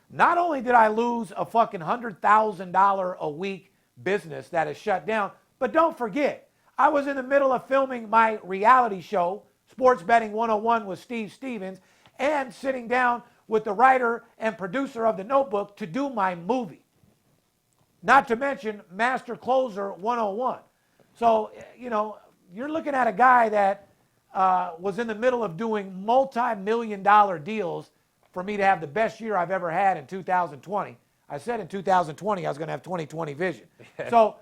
Not only did I lose a fucking $100,000 a week business that is shut down, but don't forget, I was in the middle of filming my reality show, Sports Betting 101 with Steve Stevens, and sitting down with the writer and producer of The Notebook to do my movie. Not to mention Master Closer 101. So, you know, you're looking at a guy that was in the middle of doing multi-million-dollar deals for me to have the best year I've ever had in 2020. I said in 2020 I was going to have 20/20 vision. So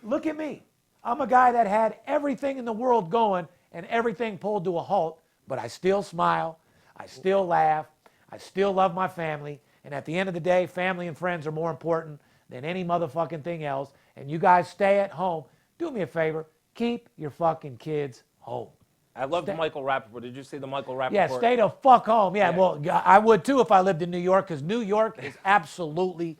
look at me. I'm a guy that had everything in the world going and everything pulled to a halt, but I still smile, I still laugh, I still love my family, and at the end of the day, family and friends are more important than any motherfucking thing else. And you guys stay at home. Do me a favor, keep your fucking kids home. I love the Michael Rappaport. Did you see the Michael Rappaport? Yeah, stay the fuck home. Yeah, well, I would too if I lived in New York, because New York is absolutely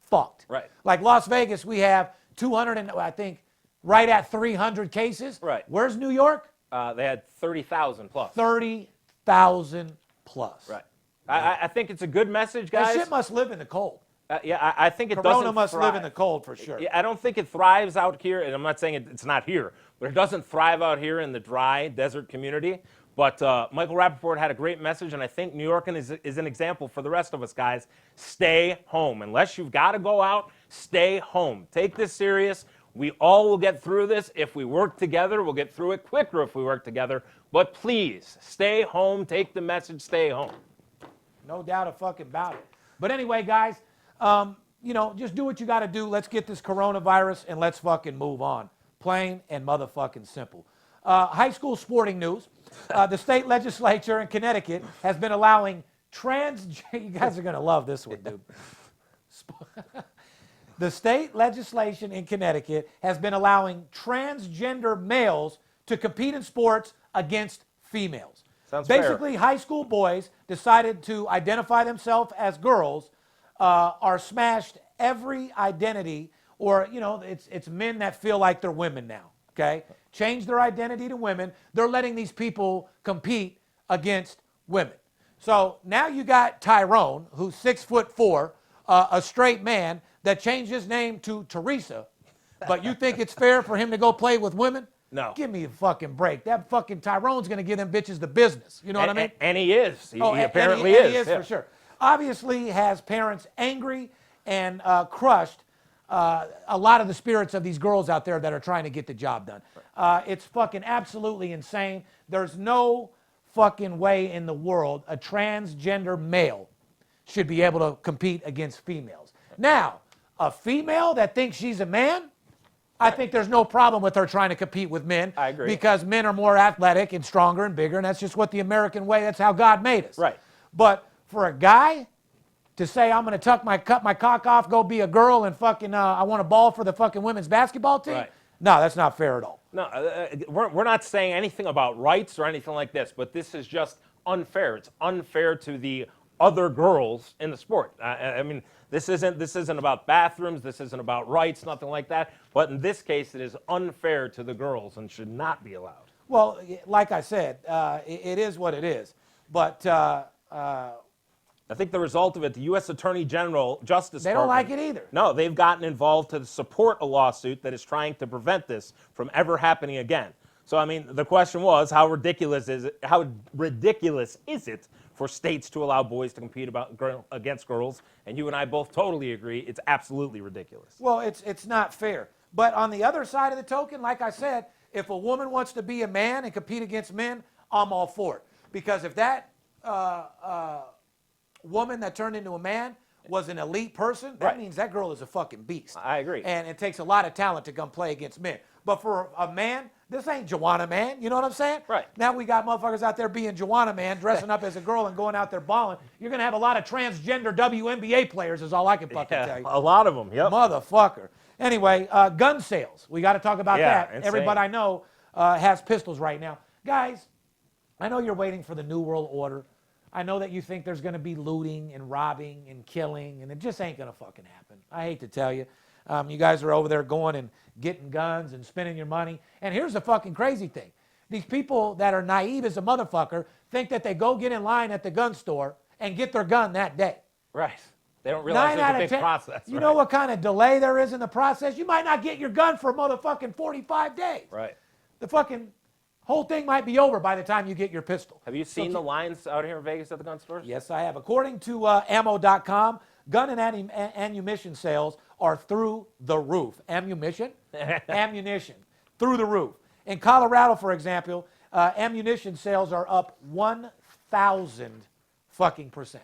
fucked. Right. Like Las Vegas, we have 200 and I think right at 300 cases. Right. Where's New York? They had 30,000 plus. 30,000 plus. Right. I think it's a good message, guys. That shit must live in the cold. Yeah, I think it Corona doesn't must thrive. live in the cold for sure. I don't think it thrives out here, and I'm not saying it's not here, but it doesn't thrive out here in the dry desert community. But Michael Rappaport had a great message, and I think New York is an example for the rest of us, guys. Stay home. Unless you've got to go out, stay home. Take this serious. We all will get through this. If we work together, we'll get through it quicker if we work together. But please, stay home. Take the message, stay home. No doubt a fucking about it. But anyway, guys, you know, just do what you got to do. Let's get this coronavirus and let's fucking move on. Plain and motherfucking simple. High school sporting news. The state legislature in Connecticut has been allowing you guys are going to love this one, dude. The state legislation in Connecticut has been allowing transgender males to compete in sports against females. Sounds Basically, high school boys decided to identify themselves as girls, are smashed every identity, or, you know, it's men that feel like they're women now, okay? Change their identity to women. They're letting these people compete against women. So now you got Tyrone, who's 6'4", a straight man that changed his name to Teresa, but you think it's fair for him to go play with women? No. Give me a fucking break. That fucking Tyrone's going to give them bitches the business. You know what I mean? And he is. He apparently He is yeah. for sure. Obviously has parents angry and crushed a lot of the spirits of these girls out there that are trying to get the job done. It's fucking absolutely insane. There's no fucking way in the world a transgender male should be able to compete against females. Now, a female that thinks she's a man, I think there's no problem with her trying to compete with men. I agree. Because men are more athletic and stronger and bigger, and that's just what the American way, that's how God made us. Right. But for a guy to say, I'm going to cut my cock off, go be a girl, and fucking, I want to ball for the fucking women's basketball team? Right. No, that's not fair at all. No, we're not saying anything about rights or anything like this, but this is just unfair. It's unfair to the other girls in the sport. I mean, this isn't about bathrooms. This isn't about rights, nothing like that. But in this case, it is unfair to the girls and should not be allowed. Well, like I said, it is what it is. But I think the result of it, the U.S. Attorney General, Justice they Department, don't like it either. No, they've gotten involved to support a lawsuit that is trying to prevent this from ever happening again. So, I mean, the question was, how ridiculous is it for states to allow boys to compete against girls? And you and I both totally agree, it's absolutely ridiculous. Well, it's not fair. But on the other side of the token, like I said, if a woman wants to be a man and compete against men, I'm all for it. Because if that woman that turned into a man was an elite person, that means that girl is a fucking beast. I agree. And it takes a lot of talent to come play against men. But for a man, this ain't Joanna Man. You know what I'm saying? Right. Now we got motherfuckers out there being Joanna Man, dressing up as a girl and going out there balling. You're going to have a lot of transgender WNBA players is all I can fucking tell you. A lot of them, yep. Motherfucker. Anyway, gun sales. We got to talk about that. Insane. Everybody I know has pistols right now. Guys, I know you're waiting for the New World Order. I know that you think there's going to be looting and robbing and killing, and it just ain't going to fucking happen. I hate to tell you. You guys are over there going and getting guns and spending your money. And here's the fucking crazy thing. These people that are naive as a motherfucker think that they go get in line at the gun store and get their gun that day. Right. They don't realize it's a big process. You know what kind of delay there is in the process? You might not get your gun for motherfucking 45 days. Right. The fucking whole thing might be over by the time you get your pistol. Have you seen the lines out here in Vegas at the gun stores? Yes, I have. According to ammo.com, gun and ammunition sales are through the roof. Ammunition? Ammunition. Through the roof. In Colorado, for example, ammunition sales are up 1,000 fucking percent.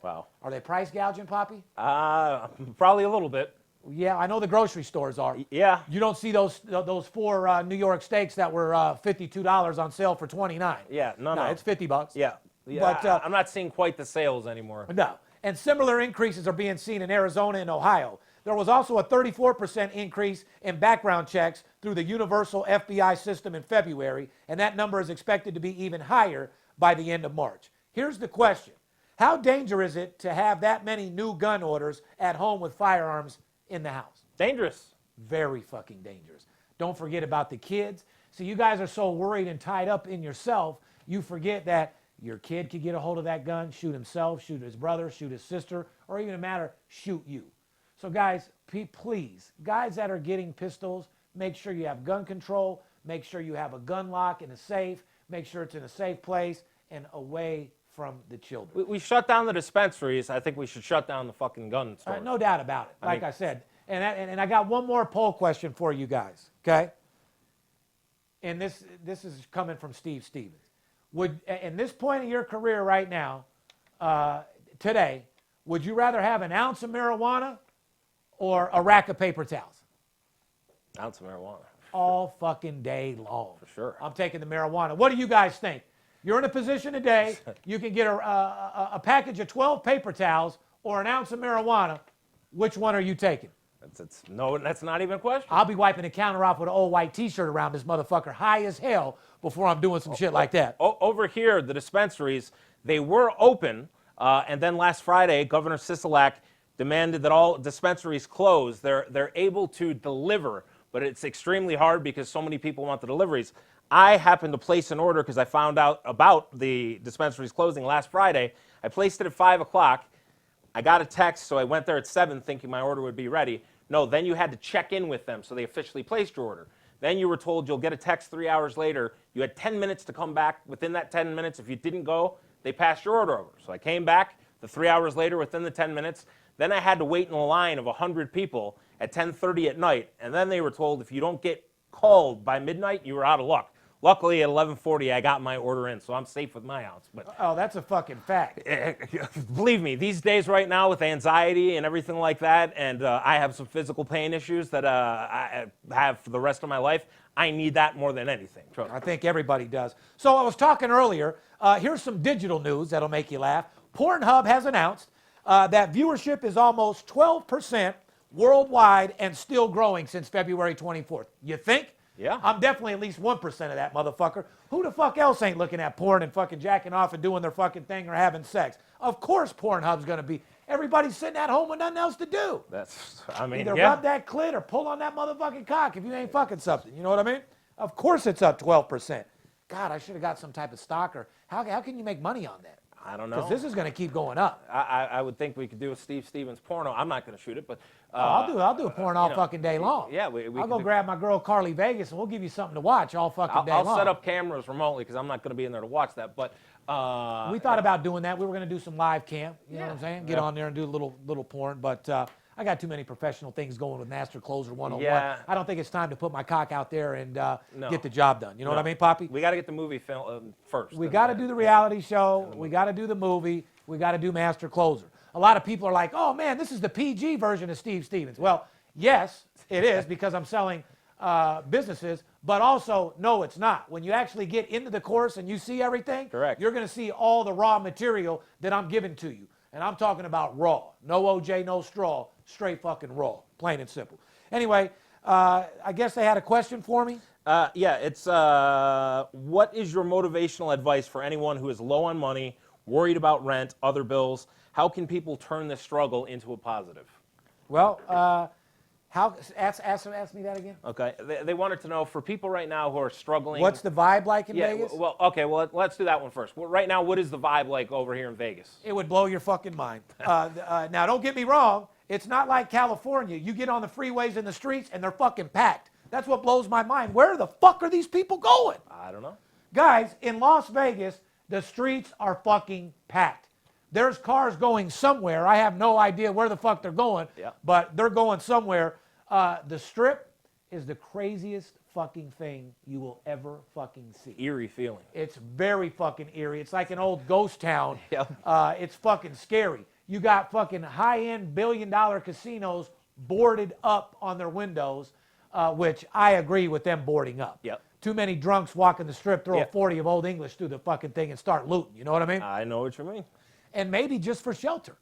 Wow. Are they price gouging, Poppy? Probably a little bit. Yeah, I know the grocery stores are. Yeah. You don't see those four New York steaks that were $52 on sale for $29. Yeah, no. It's $50. Yeah. But I'm not seeing quite the sales anymore. No. And similar increases are being seen in Arizona and Ohio. There was also a 34% increase in background checks through the universal FBI system in February, and that number is expected to be even higher by the end of March. Here's the question. How dangerous is it to have that many new gun orders at home with firearms in the house? Dangerous. Very fucking dangerous. Don't forget about the kids. See, you guys are so worried and tied up in yourself, you forget that your kid could get a hold of that gun, shoot himself, shoot his brother, shoot his sister, or even shoot you. So guys, please, guys that are getting pistols, make sure you have gun control, make sure you have a gun lock in a safe, make sure it's in a safe place and away from the children. We shut down the dispensaries. I think we should shut down the fucking gun stores. No doubt about it, like I said. And I got one more poll question for you guys, okay? And this is coming from Steve Stevens. In this point of your career right now, today, would you rather have an ounce of marijuana or a rack of paper towels? Ounce of marijuana. All fucking day long. For sure. I'm taking the marijuana. What do you guys think? You're in a position today, you can get a package of 12 paper towels or an ounce of marijuana. Which one are you taking? That's not even a question. I'll be wiping the counter off with an old white T-shirt around this motherfucker high as hell before I'm doing some shit like that. Over here, the dispensaries, they were open, and then last Friday, Governor Sisolak demanded that all dispensaries close. They're able to deliver, but it's extremely hard because so many people want the deliveries. I happened to place an order because I found out about the dispensaries closing last Friday. I placed it at 5 o'clock. I got a text, so I went there at 7 thinking my order would be ready. No, then you had to check in with them, so they officially placed your order. Then you were told you'll get a text 3 hours later. You had 10 minutes to come back. Within that 10 minutes, if you didn't go, they passed your order over. So I came back the 3 hours later within the 10 minutes. Then I had to wait in a line of 100 people at 10:30 at night. And then they were told if you don't get called by midnight, you were out of luck. Luckily, at 11:40, I got my order in, so I'm safe with my ounce. But oh, that's a fucking fact. Believe me, these days right now with anxiety and everything like that, and I have some physical pain issues that I have for the rest of my life, I need that more than anything. Trust me. I think everybody does. So I was talking earlier, here's some digital news that'll make you laugh. Pornhub has announced that viewership is almost 12% worldwide and still growing since February 24th. You think? Yeah. I'm definitely at least 1% of that motherfucker. Who the fuck else ain't looking at porn and fucking jacking off and doing their fucking thing or having sex? Of course Pornhub's going to be. Everybody's sitting at home with nothing else to do. Either rub that clit or pull on that motherfucking cock if you ain't fucking something. You know what I mean? Of course it's up 12%. God, I should have got some type of stock. Or how can you make money on that? I don't know. Because this is going to keep going up. I would think we could do a Steve Stevens porno. I'm not going to shoot it, but I'll do a porn all fucking day long. Yeah, I'll go grab my girl Carly Vegas and we'll give you something to watch all fucking day long. I'll set up cameras remotely because I'm not going to be in there to watch that. But we thought about doing that. We were going to do some live cam. You know what I'm saying? Get on there and do a little porn. But I got too many professional things going with Master Closer 101. Yeah. I don't think it's time to put my cock out there and get the job done. You know what I mean, Poppy? We got to get the movie film first. We got to do the reality show. We got to do the movie. We got to do Master Closer. a lot of people are like, oh man, this is the PG version of Steve Stevens. Well, yes, it is because I'm selling businesses, but also, no, it's not. When you actually get into the course and you see everything, Correct. You're going to see all the raw material that I'm giving to you. And I'm talking about raw. No OJ, no straw, straight fucking raw, plain and simple. Anyway, I guess they had a question for me. Yeah, it's what is your motivational advice for anyone who is low on money, worried about rent, other bills? How can people turn this struggle into a positive? Well, ask me that again. Okay, they wanted to know for people right now who are struggling. What's the vibe like in Vegas? Well, okay, well, let's do that one first. Well, right now, what is the vibe like over here in Vegas? It would blow your fucking mind. Now, don't get me wrong. It's not like California. You get on the freeways and the streets, and they're fucking packed. That's what blows my mind. Where the fuck are these people going? I don't know. Guys, in Las Vegas, the streets are fucking packed. There's cars going somewhere. I have no idea where the fuck they're going, but they're going somewhere. The Strip is the craziest fucking thing you will ever fucking see. Eerie feeling. It's very fucking eerie. It's like an old ghost town. Yep. It's fucking scary. You got fucking high-end billion-dollar casinos boarded up on their windows, which I agree with them boarding up. Yep. Too many drunks walking the Strip, throw a 40 of Old English through the fucking thing and start looting. You know what I mean? I know what you mean. And maybe just for shelter.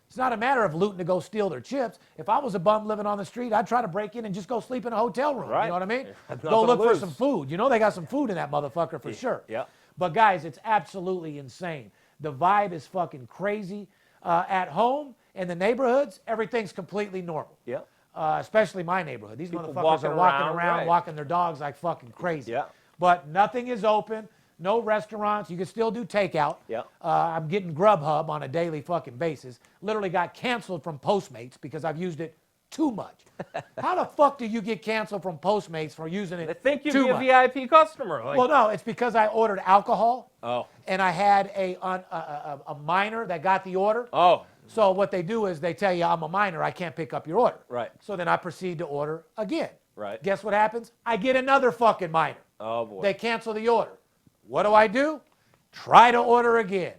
It's not a matter of looting to go steal their chips. If I was a bum living on the street, I'd try to break in and just go sleep in a hotel room. Right. You know what I mean? Go look for some food. You know they got some food in that motherfucker for sure. Yeah. But guys, it's absolutely insane. The vibe is fucking crazy. At home, in the neighborhoods, everything's completely normal. Yeah. Especially my neighborhood. These People motherfuckers are walking around, right. walking their dogs like fucking crazy. Yeah. But nothing is open. No restaurants. You can still do takeout. Yeah. I'm getting Grubhub on a daily fucking basis. Literally got canceled from Postmates because I've used it too much. How the fuck do you get canceled from Postmates for using it They think you'd too be a much? VIP customer. Like, Well, no, it's because I ordered alcohol. Oh. And I had a minor that got the order. Oh. So what they do is they tell you, I'm a minor, I can't pick up your order. Right. So then I proceed to order again. Right. Guess what happens? I get another fucking minor. Oh, boy. They cancel the order. What do? Try to order again.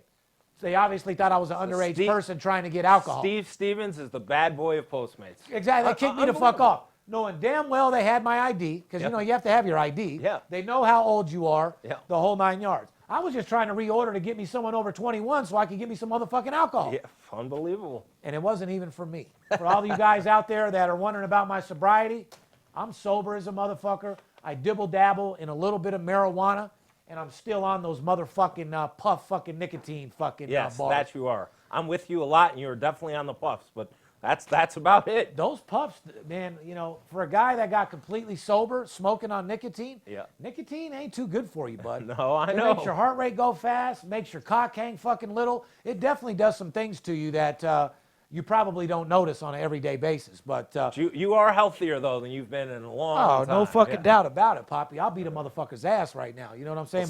So they obviously thought I was an underage person trying to get alcohol. Steve Stevens is the bad boy of Postmates. Exactly. They kicked me the fuck off. Knowing damn well they had my ID, because you know you have to have your ID. Yeah. They know how old you are, Yeah. the whole 9 yards. I was just trying to reorder to get me someone over 21 so I could get me some motherfucking alcohol. Yeah, unbelievable. And it wasn't even for me. For all you guys out there that are wondering about my sobriety, I'm sober as a motherfucker. I dibble-dabble in a little bit of marijuana, and I'm still on those motherfucking puff fucking nicotine fucking Yes, bars. that you are. I'm with you a lot, and you're definitely on the puffs, but that's about it. Those puffs, man, you know, for a guy that got completely sober, smoking on nicotine, nicotine ain't too good for you, bud. No, I it know. It makes your heart rate go fast, makes your cock hang fucking little. It definitely does some things to you that you probably don't notice on an everyday basis. But you are healthier, though, than you've been in a long time. No fucking doubt about it, Poppy. I'll beat a motherfucker's ass right now. You know what I'm saying?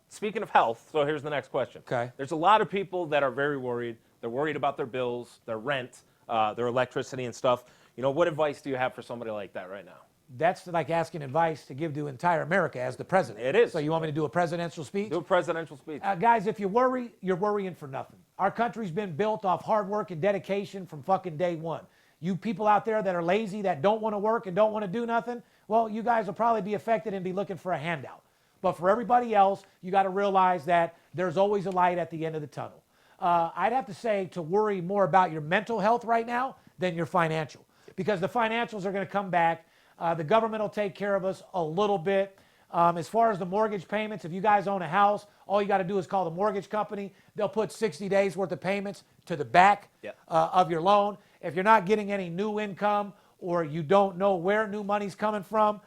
Speaking of health, so here's the next question. Okay. There's a lot of people that are very worried. They're worried about their bills, their rent, their electricity and stuff. You know, what advice do you have for somebody like that right now? That's like asking advice to give to entire America as the president. It is. So you want me to do a presidential speech? Do a presidential speech. Guys, if you worry, you're worrying for nothing. Our country's been built off hard work and dedication from fucking day one. You people out there that are lazy, that don't want to work and don't want to do nothing, well, you guys will probably be affected and be looking for a handout. But for everybody else, you got to realize that there's always a light at the end of the tunnel. I'd have to say to worry more about your mental health right now than your financial, because the financials are going to come back. The government will take care of us a little bit. As far as the mortgage payments, if you guys own a house, all you got to do is call the mortgage company. They'll put 60 days worth of payments to the back of your loan. If you're not getting any new income or you don't know where new money's coming from,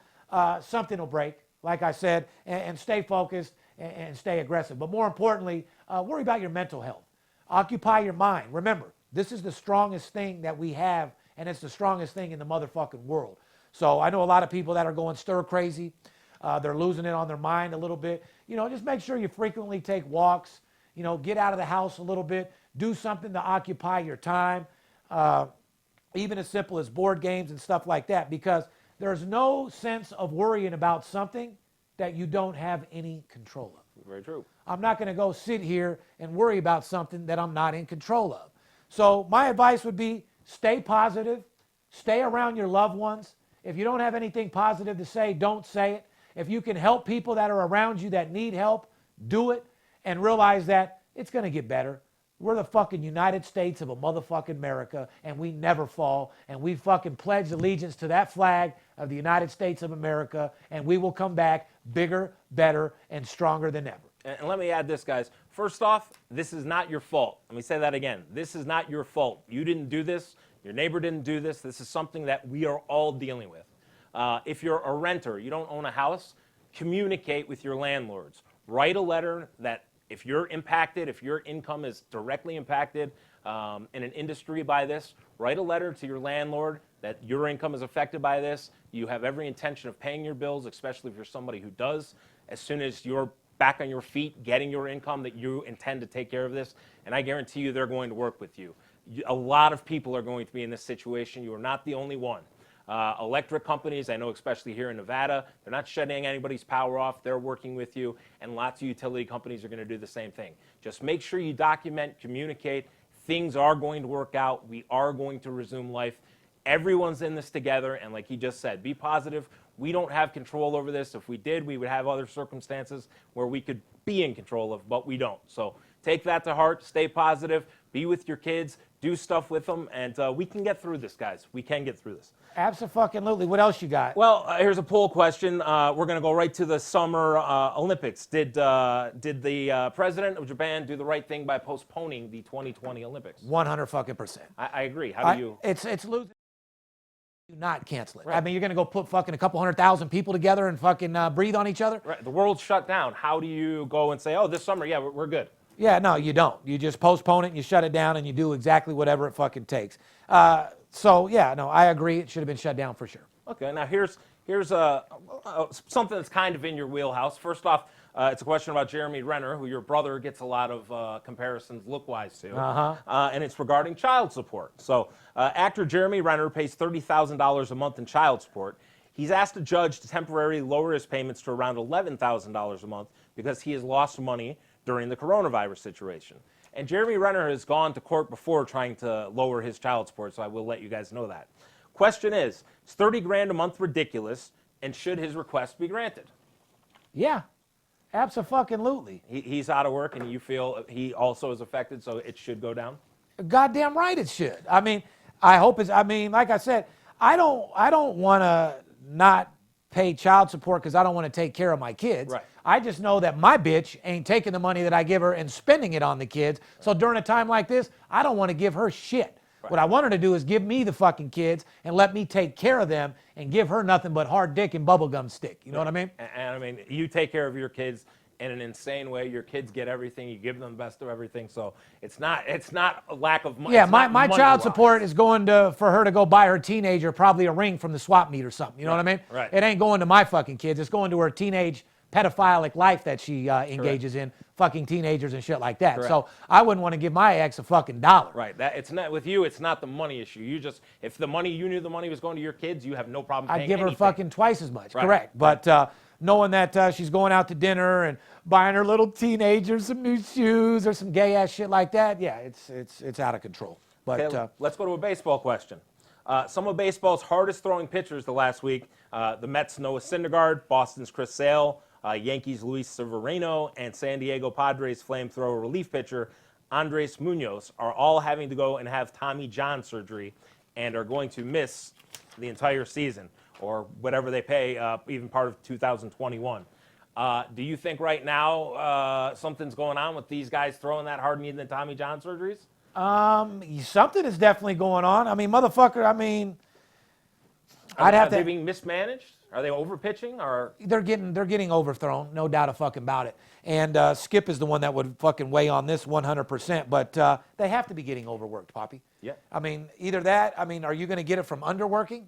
something will break, like I said, and stay focused and stay aggressive. But more importantly, worry about your mental health. Occupy your mind. Remember, this is the strongest thing that we have, and it's the strongest thing in the motherfucking world. So I know a lot of people that are going stir crazy. They're losing it on their mind a little bit. You know, just make sure you frequently take walks. You know, get out of the house a little bit. Do something to occupy your time. Even as simple as board games and stuff like that, because there's no sense of worrying about something that you don't have any control of. Very true. I'm not going to go sit here and worry about something that I'm not in control of. So my advice would be stay positive, stay around your loved ones. If you don't have anything positive to say, don't say it. If you can help people that are around you that need help, do it, and realize that it's going to get better. We're the fucking United States of a motherfucking America, and we never fall, and we fucking pledge allegiance to that flag of the United States of America, and we will come back bigger, better, and stronger than ever. And let me add this, guys. First off, this is not your fault. Let me say that again. This is not your fault. You didn't do this. Your neighbor didn't do this. This is something that we are all dealing with. If you're a renter, you don't own a house, communicate with your landlords. Write a letter that if you're impacted, if your income is directly impacted in an industry by this, write a letter to your landlord that your income is affected by this. You have every intention of paying your bills, especially if you're somebody who does. As soon as you're back on your feet, getting your income, that you intend to take care of this. And I guarantee you they're going to work with you. A lot of people are going to be in this situation. You are not the only one. Electric companies, I know especially here in Nevada, they're not shutting anybody's power off. They're working with you, and lots of utility companies are going to do the same thing. Just make sure you document, communicate. Things are going to work out. We are going to resume life. Everyone's in this together, and like he just said, be positive. We don't have control over this. If we did, we would have other circumstances where we could be in control of, but we don't. So take that to heart. Stay positive. Be with your kids. Do stuff with them, and we can get through this, guys. We can get through this. Abso-fucking-lutely. What else you got? Well, here's a poll question. We're going to go right to the Summer Olympics. Did the president of Japan do the right thing by postponing the 2020 Olympics? 100%. I agree. How do you? It's losing. Do not cancel it. Right. I mean, you're going to go put fucking a couple 100,000 people together and fucking breathe on each other? Right. The world's shut down. How do you go and say, oh, this summer, yeah, we're good? Yeah, no, you don't. You just postpone it and you shut it down and you do exactly whatever it fucking takes. So, yeah, no, I agree. It should have been shut down for sure. Okay, now here's something that's kind of in your wheelhouse. First off, it's a question about Jeremy Renner, who your brother gets a lot of comparisons look-wise to. And it's regarding child support. So actor Jeremy Renner pays $30,000 a month in child support. He's asked a judge to temporarily lower his payments to around $11,000 a month because he has lost money during the coronavirus situation. And Jeremy Renner has gone to court before trying to lower his child support, so I will let you guys know that. Question is $30,000 a month ridiculous, and should his request be granted? Yeah, abso-fucking-lutely. He's out of work, and you feel he also is affected, so it should go down? Goddamn right it should. I mean, I hope it's, I mean, like I said, I don't want to not pay child support because I don't want to take care of my kids. Right. I just know that my bitch ain't taking the money that I give her and spending it on the kids. So during a time like this, I don't want to give her shit. Right. What I want her to do is give me the fucking kids and let me take care of them and give her nothing but hard dick and bubblegum stick. You know what I mean? And I mean, you take care of your kids in an insane way. Your kids get everything. You give them the best of everything. So it's not a lack of money. Yeah, my child support is going to for her to go buy her teenager probably a ring from the swap meet or something. You know what I mean? Right. It ain't going to my fucking kids. It's going to her teenage pedophilic life that she engages in, fucking teenagers and shit like that. Correct. So I wouldn't want to give my ex a fucking dollar. Right. That it's not with you. It's not the money issue. You just if the money you knew the money was going to your kids, you have no problem paying I'd give her anything. fucking twice as much. Right. Correct. But knowing that she's going out to dinner and buying her little teenager some new shoes or some gay ass shit like that, yeah, it's out of control. But Okay, let's go to a baseball question. Some of baseball's hardest throwing pitchers the last week, the Mets' Noah Syndergaard, Boston's Chris Sale, Yankees' Luis Severino, and San Diego Padres flamethrower relief pitcher Andres Munoz are all having to go and have Tommy John surgery and are going to miss the entire season or whatever they pay, even part of 2021. Do you think right now something's going on with these guys throwing that hard needing the Tommy John surgeries? Something is definitely going on. I mean, motherfucker, I mean, Are they being mismanaged? Are they overpitching? Or they're getting overthrown, no doubt a fucking about it. And Skip is the one that would fucking weigh on this 100%. But they have to be getting overworked, Poppy. Yeah. I mean, either that. I mean, are you going to get it from underworking?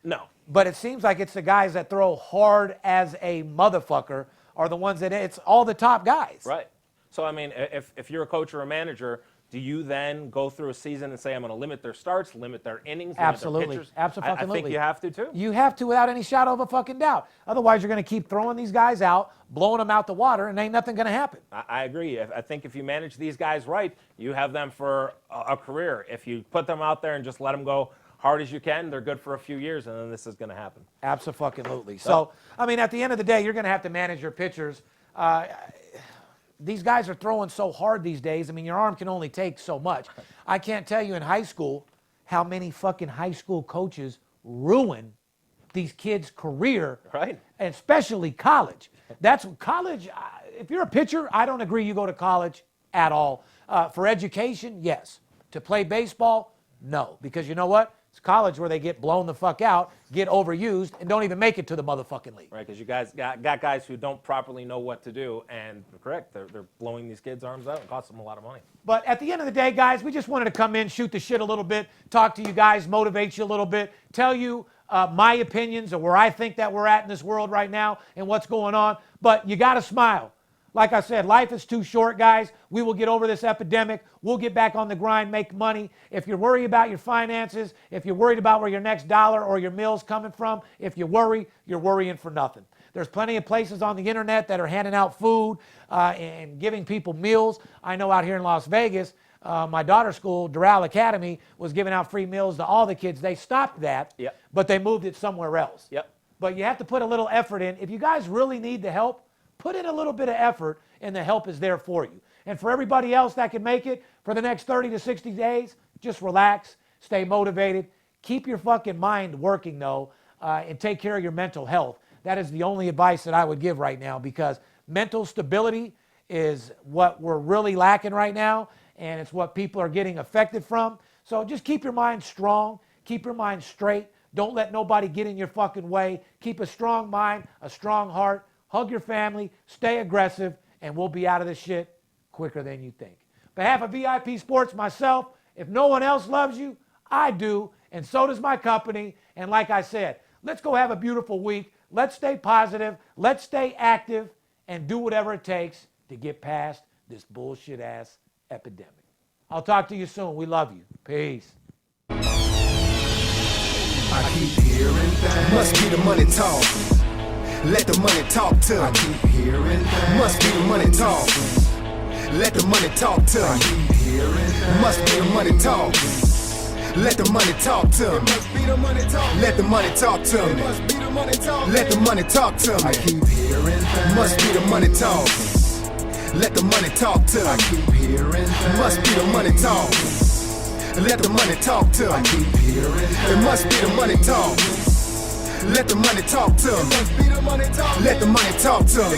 No. But it seems like it's the guys that throw hard as a motherfucker are the ones that it's all the top guys. Right. So I mean, if you're a coach or a manager, do you then go through a season and say, I'm going to limit their starts, limit their innings, Absolutely. limit their pitchers? Absolutely. I think you have to, too. You have to without any shadow of a fucking doubt. Otherwise, you're going to keep throwing these guys out, blowing them out the water, and ain't nothing going to happen. I agree. I think if you manage these guys right, you have them for a career. If you put them out there and just let them go hard as you can, they're good for a few years, and then this is going to happen. Absolutely. So, I mean, at the end of the day, you're going to have to manage your pitchers. These guys are throwing so hard these days. I mean, your arm can only take so much. I can't tell you in high school how many fucking high school coaches ruin these kids' career, Right. and especially college. That's college. If you're a pitcher, I don't agree you go to college at all. For education, yes. To play baseball, no. Because you know what? It's college where they get blown the fuck out, get overused, and don't even make it to the motherfucking league. Right, because you guys got guys who don't properly know what to do, and correct, they're blowing these kids' arms out. It costs them a lot of money. But at the end of the day, guys, we just wanted to come in, shoot the shit a little bit, talk to you guys, motivate you a little bit, tell you my opinions of where I think that we're at in this world right now and what's going on. But you got to smile. Like I said, life is too short, guys. We will get over this epidemic. We'll get back on the grind, make money. If you're worried about your finances, if you're worried about where your next dollar or your meal's coming from, if you worry, you're worrying for nothing. There's plenty of places on the internet that are handing out food and giving people meals. I know out here in Las Vegas, my daughter's school, Doral Academy, was giving out free meals to all the kids. They stopped that, Yep. but they moved it somewhere else. Yep. But you have to put a little effort in. If you guys really need the help, put in a little bit of effort, and the help is there for you. And for everybody else that can make it for the next 30 to 60 days, just relax, stay motivated. Keep your fucking mind working, though, and take care of your mental health. That is the only advice that I would give right now, because mental stability is what we're really lacking right now, and it's what people are getting affected from. So just keep your mind strong. Keep your mind straight. Don't let nobody get in your fucking way. Keep a strong mind, a strong heart. Hug your family, stay aggressive, and we'll be out of this shit quicker than you think. On behalf of VIP Sports, myself, if no one else loves you, I do, and so does my company. And like I said, let's go have a beautiful week. Let's stay positive. Let's stay active and do whatever it takes to get past this bullshit-ass epidemic. I'll talk to you soon. We love you. Peace. I keep hearing things. Must be the money talk. Let the money talk to me. I keep hearing things. Must be the money talk. Let the money talk to me. I keep hearing things. Must be the money talk. Let the money talk to me. Must be the money talk. Let the money talk to me. Must be the money talk. Let the money talk to me. I keep hearing things. Must be the money talk. Let the money talk to me. I keep hearing things. Must be the money talk. Let the money talk to me. I keep hearing things. It must be the money talk. Let the money talk to me. Let the money talk to me.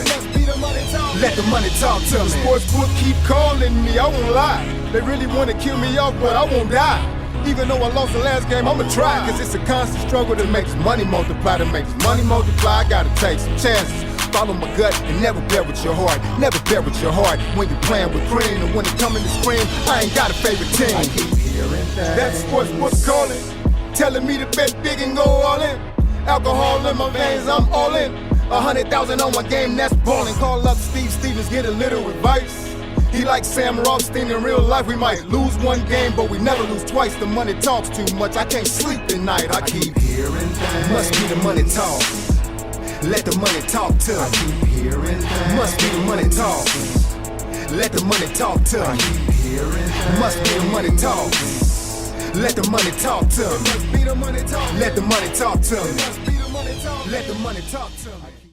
Let the money talk to me. Sportsbook keep calling me, I won't lie. They really want to kill me off, but I won't die. Even though I lost the last game, I'ma try. Cause it's a constant struggle that makes money multiply. That makes money multiply, I gotta take some chances. Follow my gut and never bet with your heart. Never bet with your heart when you're playing with cream. And when it coming to scream, I ain't got a favorite team. I keep hearing that. That's sportsbook calling, telling me to bet big and go all in. Alcohol in my veins, I'm all in. 100,000 on my game, that's ballin'. Call up Steve Stevens, get a little advice. He like Sam Rothstein in real life. We might lose one game, but we never lose twice. The money talks too much, I can't sleep at night. I keep hearing things. Must be the money talk. Let the money talk to me. I keep hearing things. Must be the money talk. Let the money talk to me. I keep hearing things. Must be the money talk. Let the money talk to me. Let the money talk to me. Let the money talk to me.